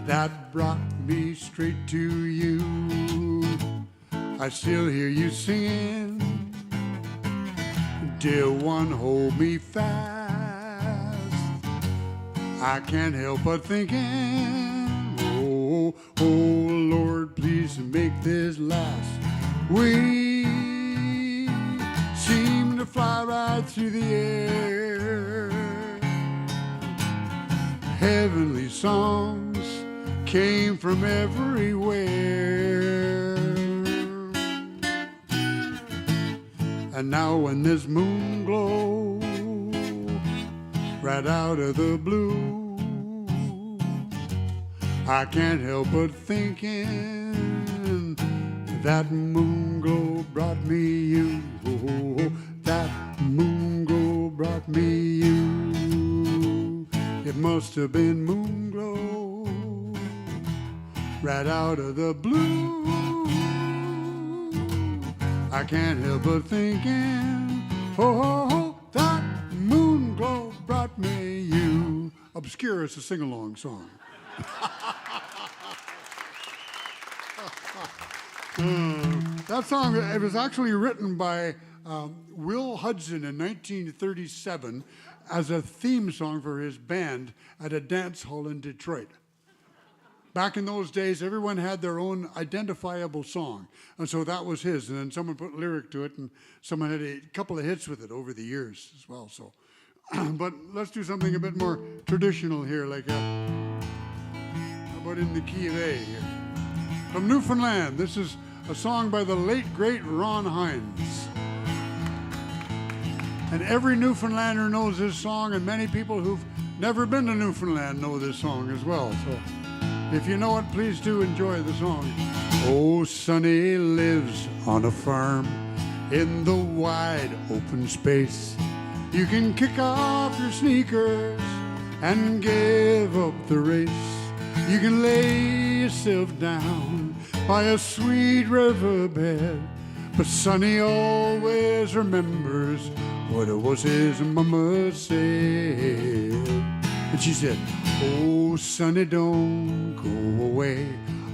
that brought me straight to you. I still hear you singing, dear one, hold me fast. I can't help but thinking, oh, oh Lord, please make this last. We seem to fly right through the air. Heavenly songs came from everywhere. And now when this moon glow right out of the blue, I can't help but thinking that moon glow brought me you. Oh, that moon glow brought me you. It must have been moon glow right out of the blue. I can't help but thinking, oh, that moon glow brought me you. Obscure is a sing-along song. That song, it was actually written by Will Hudson in 1937 as a theme song for his band at a dance hall in Detroit. Back in those days, everyone had their own identifiable song, and so that was his, and then someone put lyric to it, and someone had a couple of hits with it over the years as well. So, but let's do something a bit more traditional here, like how about in the key of A here. From Newfoundland, this is a song by the late, great Ron Hines. And every Newfoundlander knows this song, and many people who've never been to Newfoundland know this song as well. So if you know it, please do enjoy the song. Oh, Sonny lives on a farm in the wide open space. You can kick off your sneakers and give up the race. You can lay yourself down by a sweet riverbed, but Sonny always remembers what it was his mama said. And she said, oh, Sonny, don't go away.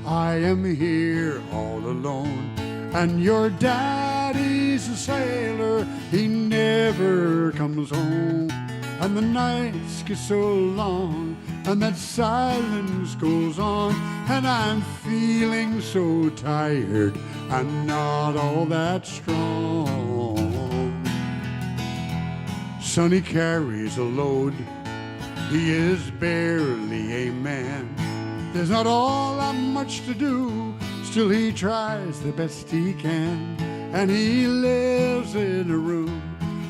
I am here all alone. And your daddy's a sailor. He never comes home. And the nights get so long, and that silence goes on. And I'm feeling so tired. I'm not all that strong. Sonny carries a load. He is barely a man. There's not all that much to do. Still he tries the best he can. And he lives in a room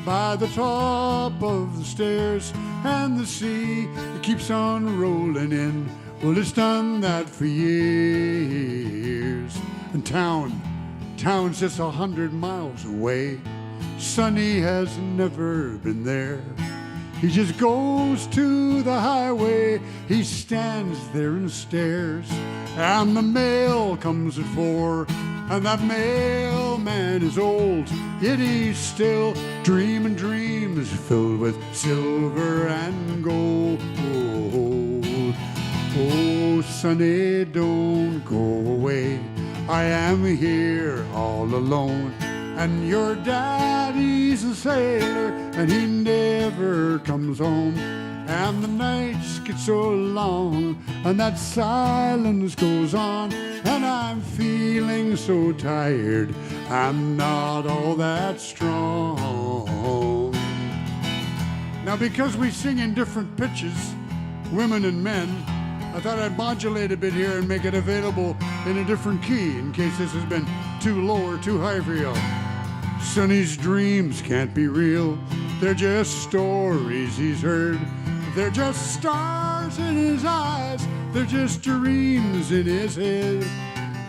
by the top of the stairs. And the sea, it keeps on rolling in. Well, it's done that for years. And town's just 100 miles away. Sonny has never been there. He just goes to the highway. He stands there and stares. And the mail comes at 4. And that mailman is old, yet he's still dreaming dreams filled with silver and gold. Oh, Sonny, don't go away. I am here all alone. And your daddy's a sailor, and he never comes home. And the nights get so long, and that silence goes on. And I'm feeling so tired, I'm not all that strong. Now, because we sing in different pitches, women and men, I thought I'd modulate a bit here and make it available in a different key in case this has been too low or too high for you. Sonny's dreams can't be real. They're just stories he's heard. They're just stars stars in his eyes, they're just dreams in his head.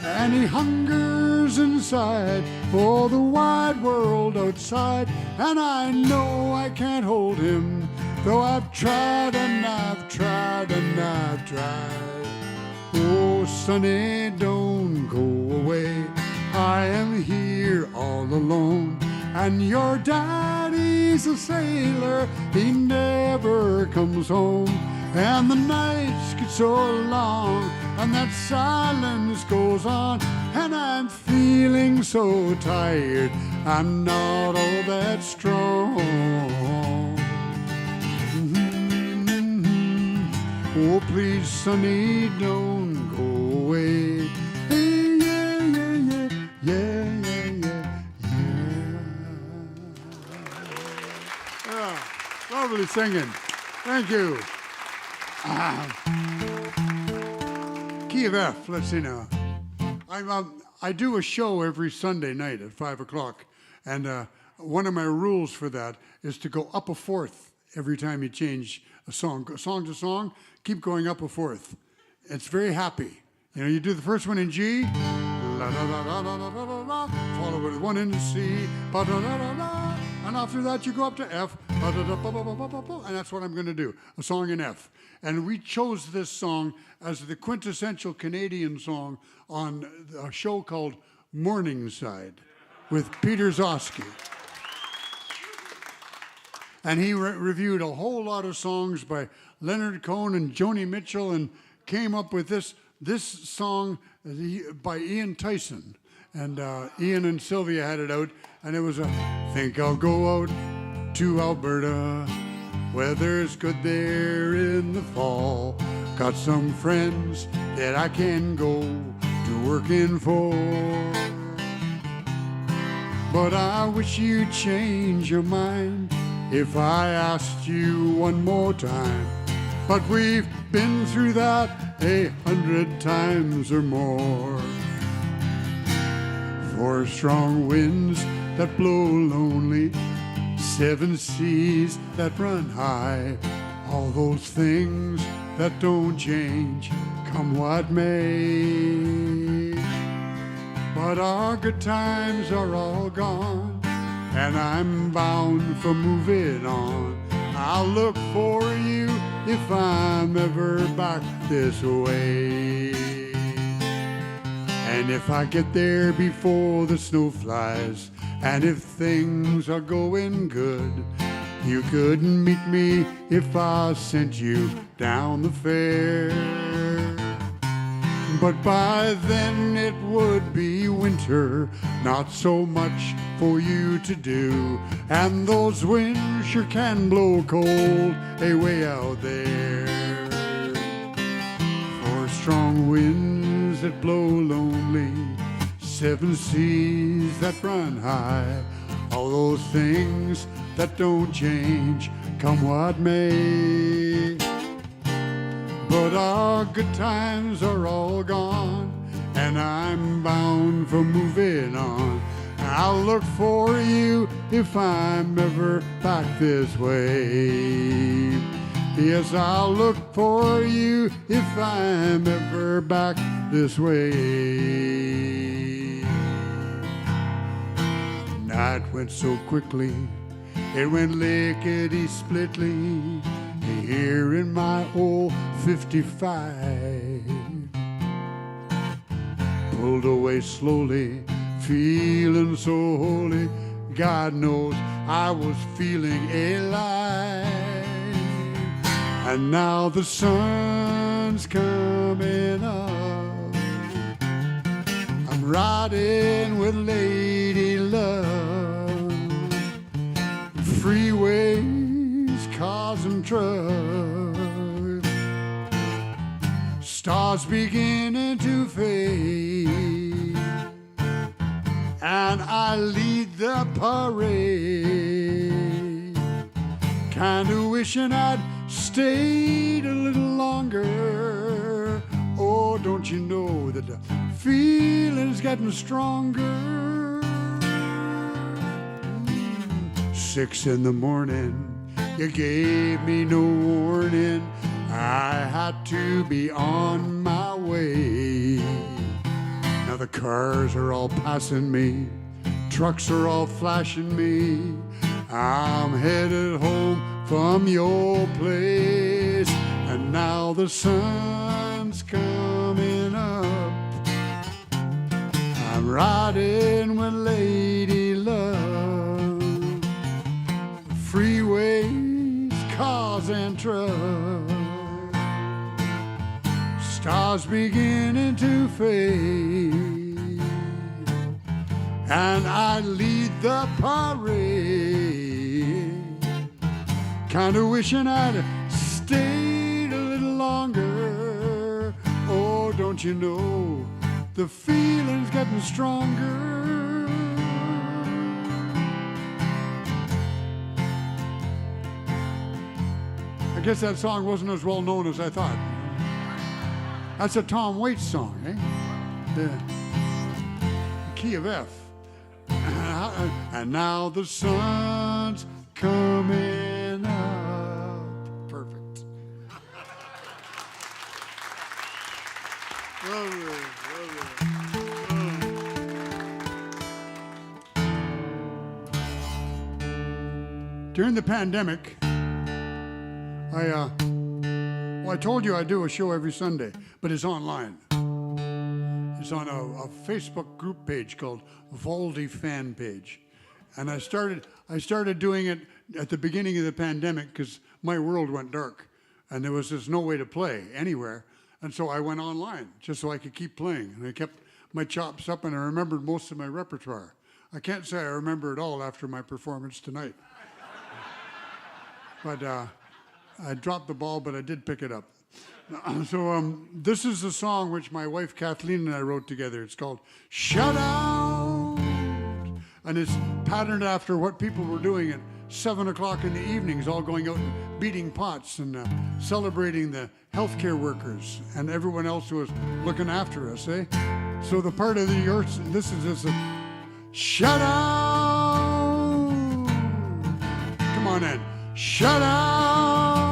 And he hungers inside for the wide world outside. And I know I can't hold him, though I've tried and I've tried and I've tried. Oh, Sonny, don't go away. I am here all alone. And your daddy's a sailor, he never comes home. And the nights get so long, and that silence goes on. And I'm feeling so tired, I'm not all that strong. Oh, please, Sonny, don't go away. Hey, yeah, yeah, yeah, yeah, yeah, yeah, yeah. Lovely singing. Thank you. Key of F, let's see now. I do a show every Sunday night at 5 o'clock, and one of my rules for that is to go up a fourth every time you change a song to song, keep going up a fourth. It's very happy. You know, you do the first one in G, la, la, la, la, la, la, la, la, follow with one in C, ba, da, da, da, da, and after that you go up to F, ba, da, da, ba, ba, ba, ba, ba, ba, and that's what I'm going to do, a song in F. And we chose this song as the quintessential Canadian song on a show called Morningside with Peter Zosky. And he reviewed a whole lot of songs by Leonard Cohen and Joni Mitchell and came up with this song by Ian Tyson. And Ian and Sylvia had it out, and it was think I'll go out to Alberta. Weather's good there in the fall. Got some friends that I can go to working for. But I wish you'd change your mind if I asked you one more time. But we've been through that 100 times or more. For strong winds that blow lonely, 7 seas that run high, all those things that don't change, come what may. But our good times are all gone, and I'm bound for moving on. I'll look for you if I'm ever back this way. And if I get there before the snow flies, and if things are going good, you couldn't meet me if I sent you down the fair. But by then it would be winter, not so much for you to do, and those winds sure can blow cold way out there. For strong winds that blow lonely, 7 seas that run high, all those things that don't change, come what may. But our good times are all gone, and I'm bound for moving on. I'll look for you if I'm ever back this way. Yes, I'll look for you if I'm ever back this way. Night went so quickly, it went lickety-splitly, here in my old 55. Pulled away slowly, feeling so holy, God knows I was feeling alive. And now the sun's coming up, I'm riding with Lady Love. Freeways, cars and trucks, stars beginning to fade, and I lead the parade, kinda wishing I'd stayed a little longer. Oh, don't you know that the feeling's getting stronger? 6 in the morning, you gave me no warning. I had to be on my way. Now the cars are all passing me, trucks are all flashing me. I'm headed home from your place, and now the sun's coming up. I'm riding with Lady Love. Freeways, cars and trucks, stars beginning to fade, and I lead the parade, kinda wishing I'd stayed a little longer. Oh, don't you know, the feeling's getting stronger. I guess that song wasn't as well known as I thought. That's a Tom Waits song, eh? The key of F. And now the sun's coming up. Perfect. During the pandemic, I told you I do a show every Sunday, but it's online. It's on a Facebook group page called Valdy fan page. And I started doing it at the beginning of the pandemic because my world went dark and there was just no way to play anywhere. And so I went online just so I could keep playing. And I kept my chops up and I remembered most of my repertoire. I can't say I remember it all after my performance tonight. But I dropped the ball, but I did pick it up. So this is a song which my wife Kathleen and I wrote together. It's called Shut Out. And it's patterned after what people were doing at 7 o'clock in the evenings, all going out and beating pots and celebrating the healthcare workers and everyone else who was looking after us, eh? So the part of this is just a shut out. Come on in. Shut out.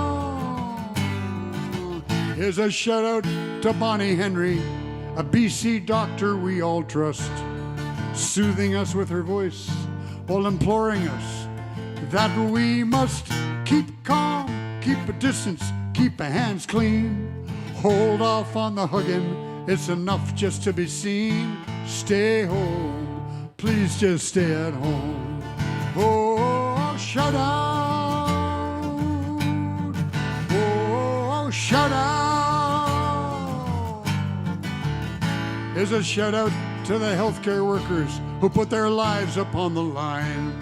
Here's a shout out to Bonnie Henry, a BC doctor we all trust, soothing us with her voice while imploring us that we must keep calm, keep a distance, keep our hands clean, hold off on the hugging, it's enough just to be seen, stay home, please just stay at home. Oh, shut out. Oh, shut out. Here's a shout out to the healthcare workers who put their lives upon the line,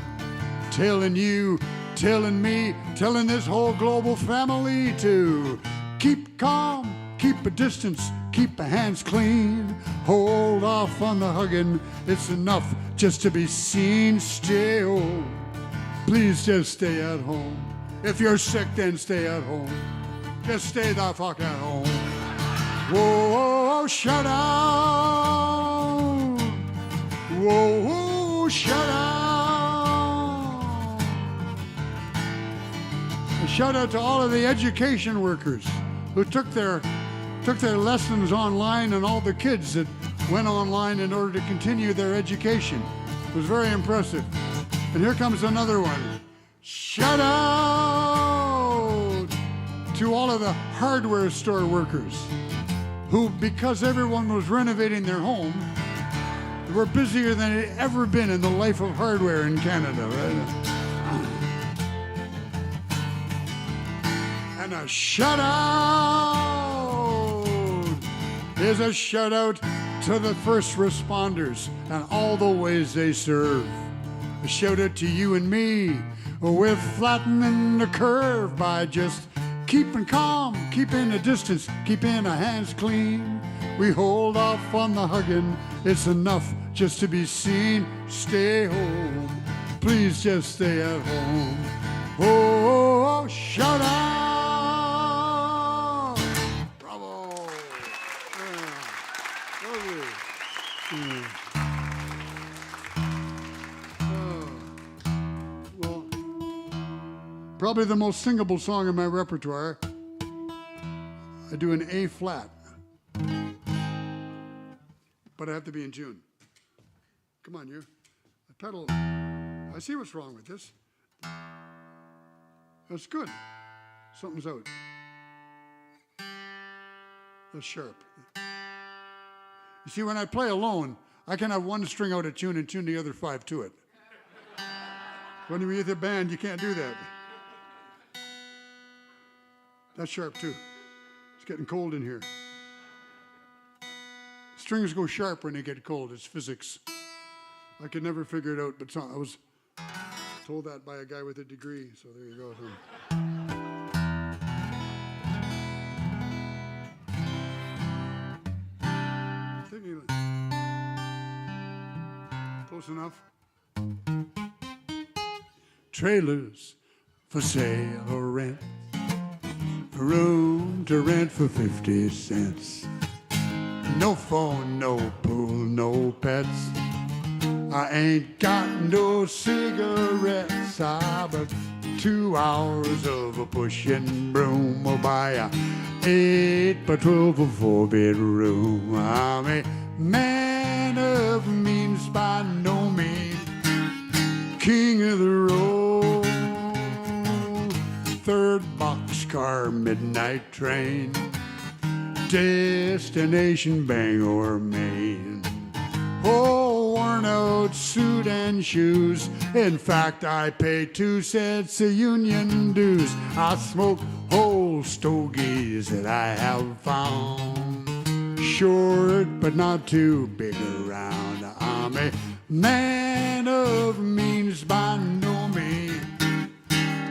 telling you, telling me, telling this whole global family to keep calm, keep a distance, keep the hands clean, hold off on the hugging, it's enough just to be seen, stay home, please just stay at home. If you're sick, then stay at home. Just stay the fuck at home. Whoa, shut out. Whoa, shut out. A shout out to all of the education workers who took their lessons online and all the kids that went online in order to continue their education. It was very impressive. And here comes another one. Shut out to all of the hardware store workers who, because everyone was renovating their home, were busier than it had ever been in the life of hardware in Canada, right? And a shout out is a shout out to the first responders and all the ways they serve. A shout out to you and me. We're flattening the curve by just keeping calm, keeping a distance, keeping our hands clean. We hold off on the hugging, it's enough just to be seen. Stay home, please just stay at home. Oh, shut out! Bravo! Yeah. Well, probably the most singable song in my repertoire I do an A flat. But I have to be in June. Come on, you. I pedal. I see what's wrong with this. That's good. Something's out. That's sharp. You see, when I play alone, I can have one string out of tune and tune the other 5 to it. When you're with a band, you can't do that. That's sharp too. It's getting cold in here. Strings go sharp when they get cold. It's physics. I could never figure it out, but I was told that by a guy with a degree, so there you go. Close enough. Trailers for sale or rent, room to rent for 50 cents. No phone, no pool, no pets. I ain't got no cigarettes. But 2 hours of a pushing broom will buy a 8 by 12 or 4-bedroom. I'm a man of means by no means, king of the road, 3rd boxcar midnight train, destination Bangor, Maine. Oh, worn out suit and shoes. In fact, I pay 2 sets of union dues. I smoke whole stogies that I have found, short but not too big around. I'm a man of means by no means,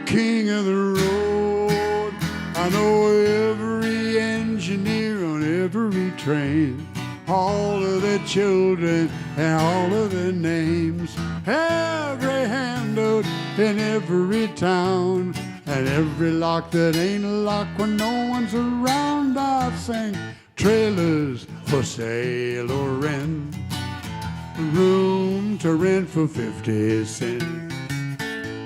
king of the road. I know every engineer on every train, all of the children and all of the names, every handout in every town, and every lock that ain't a lock when no one's around. I sing trailers for sale or rent, room to rent for 50 cents.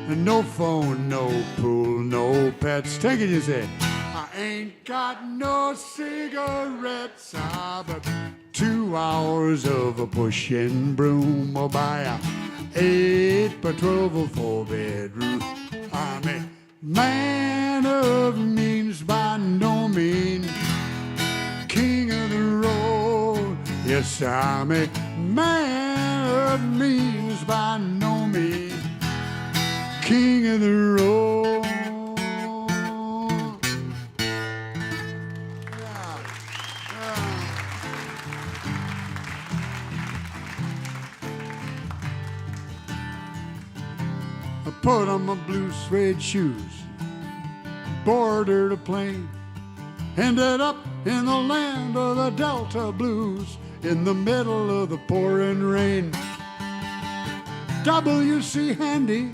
And no phone, no pool, no pets. Take it, you say. I ain't got no cigarettes. But 2 hours of a pushing broom will buy a 8 by 12 or 4-bedroom. I'm a man of means by no means, king of the road. Yes, I'm a man of means by no means, king of the road. I put on my blue suede shoes, boarded a plane, ended up in the land of the Delta Blues, in the middle of the pouring rain. W.C. Handy,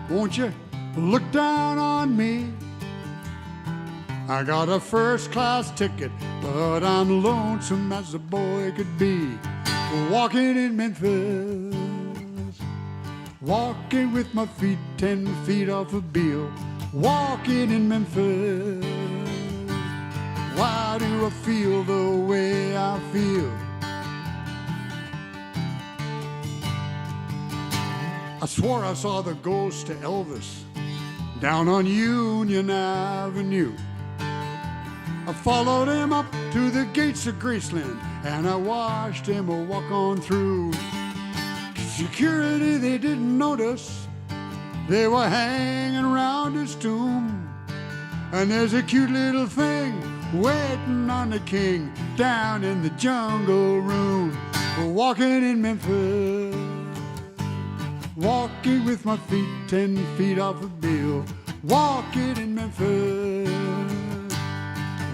won't you look down on me? I got a first-class ticket, but I'm lonesome as a boy could be. Walking in Memphis, walking with my feet 10 feet off a Beale. Walking in Memphis, why do I feel the way I feel? I swore I saw the ghost of Elvis down on Union Avenue. I followed him up to the gates of Graceland, and I watched him walk on through. Security, they didn't notice. They were hanging around his tomb. And there's a cute little thing waiting on the king down in the jungle room. Walking in Memphis, walking with my feet 10 feet off a Beale. Walking in Memphis,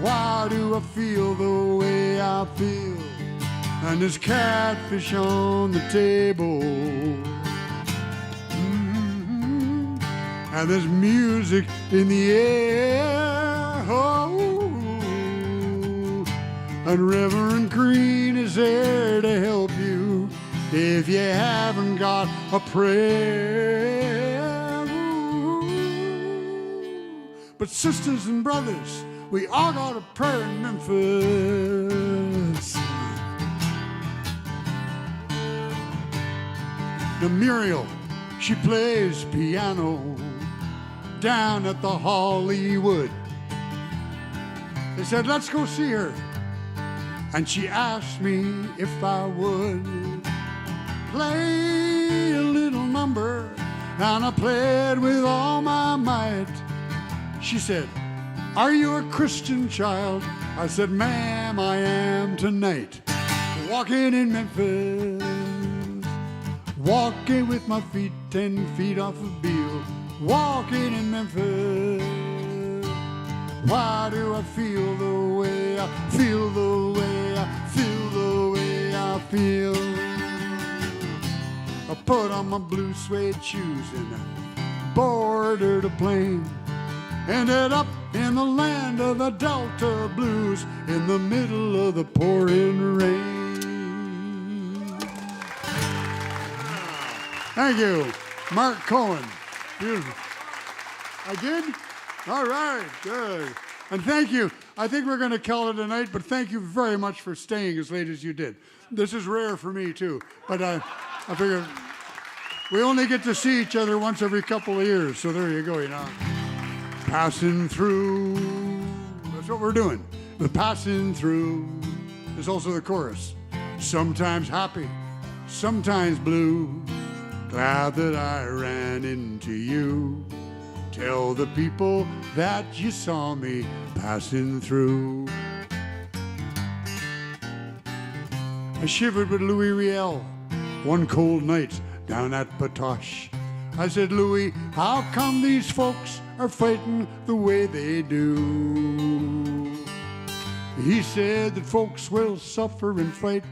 why do I feel the way I feel? And there's catfish on the table, and there's music in the air. Oh, and Reverend Green is there to help you if you haven't got a prayer. But sisters and brothers, We all got a prayer in Memphis. Now Muriel, she plays piano down at the Hollywood. They said, let's go see her. And she asked me if I would play a little number, and I played with all my might. She said, are you a Christian child? I said, ma'am, I am tonight. Walking in Memphis, walking with my feet 10 feet off of Beale. Walking in Memphis, why do I feel the way I feel, the way I feel, the way I feel? I put on my blue suede shoes and I boarded a plane. Ended up in the land of the Delta Blues in the middle of the pouring rain. Thank you, Mark Cohen. Beautiful. I did? All right, good. And thank you. I think we're going to call it a night, but thank you very much for staying as late as you did. This is rare for me, too. But I figured we only get to see each other once every couple of years, so there you go, you know. Passing through. That's what we're doing. The passing through. There's also the chorus. Sometimes happy, sometimes blue. Glad that I ran into you. Tell the people that you saw me passing through. I shivered with Louis Riel one cold night down at Patoche. I said, Louis, how come these folks are fighting the way they do? He said that folks will suffer and fight.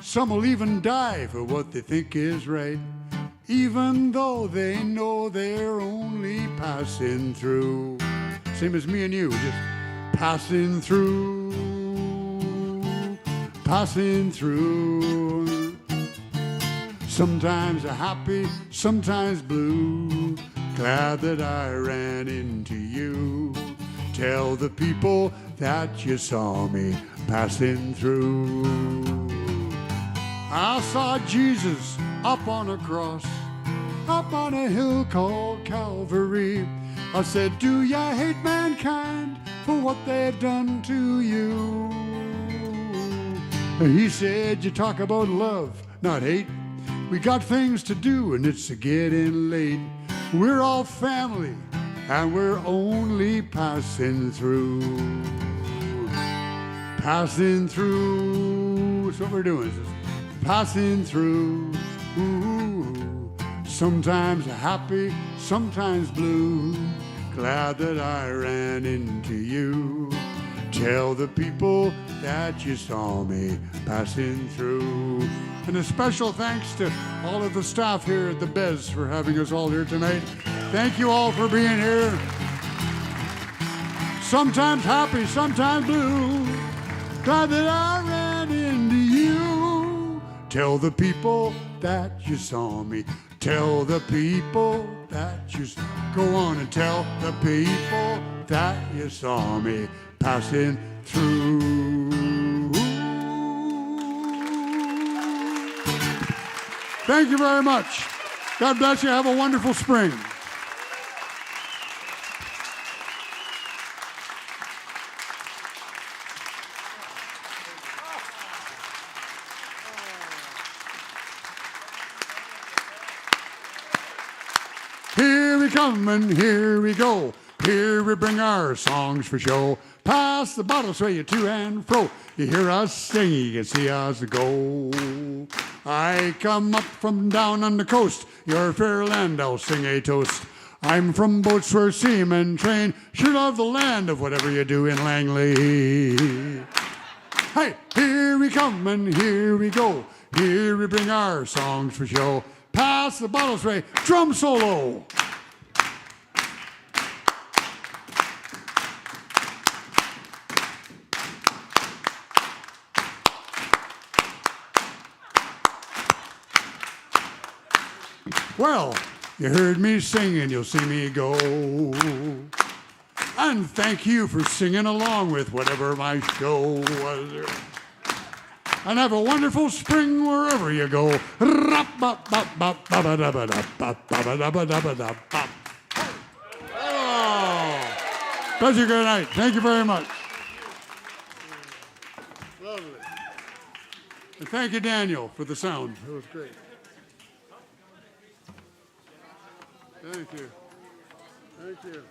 Some will even die for what they think is right, even though they know they're only passing through. Same as me and you, just passing through, passing through. Sometimes happy, sometimes blue. Glad that I ran into you. Tell the people that you saw me passing through. I saw Jesus up on a cross, up on a hill called Calvary. I said, do ya hate mankind for what they've done to you? He said, you talk about love, not hate. We got things to do and it's getting late. We're all family and we're only passing through. Passing through. That's what we're doing. Just passing through. Ooh. Sometimes happy, sometimes blue. Glad that I ran into you. Tell the people that you saw me passing through. And a special thanks to all of the staff here at the Bez for having us all here tonight. Thank you all for being here. Sometimes happy, sometimes blue. Glad that I ran into you. Tell the people that you saw me. Tell the people that you saw me. Go on and tell the people that you saw me passing through. Thank you very much. God bless you. Have a wonderful spring. Here we come and here we go. Here we bring our songs for show. Pass the bottle, sway you to and fro. You hear us sing, you can see us go. I come up from down on the coast, your fair land, I'll sing a toast. I'm from boats where seamen train, sure love the land of whatever you do in Langley. Hey, here we come and here we go. Here we bring our songs for show. Pass the bottle, sway, drum solo. Well, you heard me singing, you'll see me go. And thank you for singing along with whatever my show was. And have a wonderful spring wherever you go. Oh, such a good night. Thank you very much. Lovely. And thank you, Daniel, for the sound. It was great. Thank you. Thank you.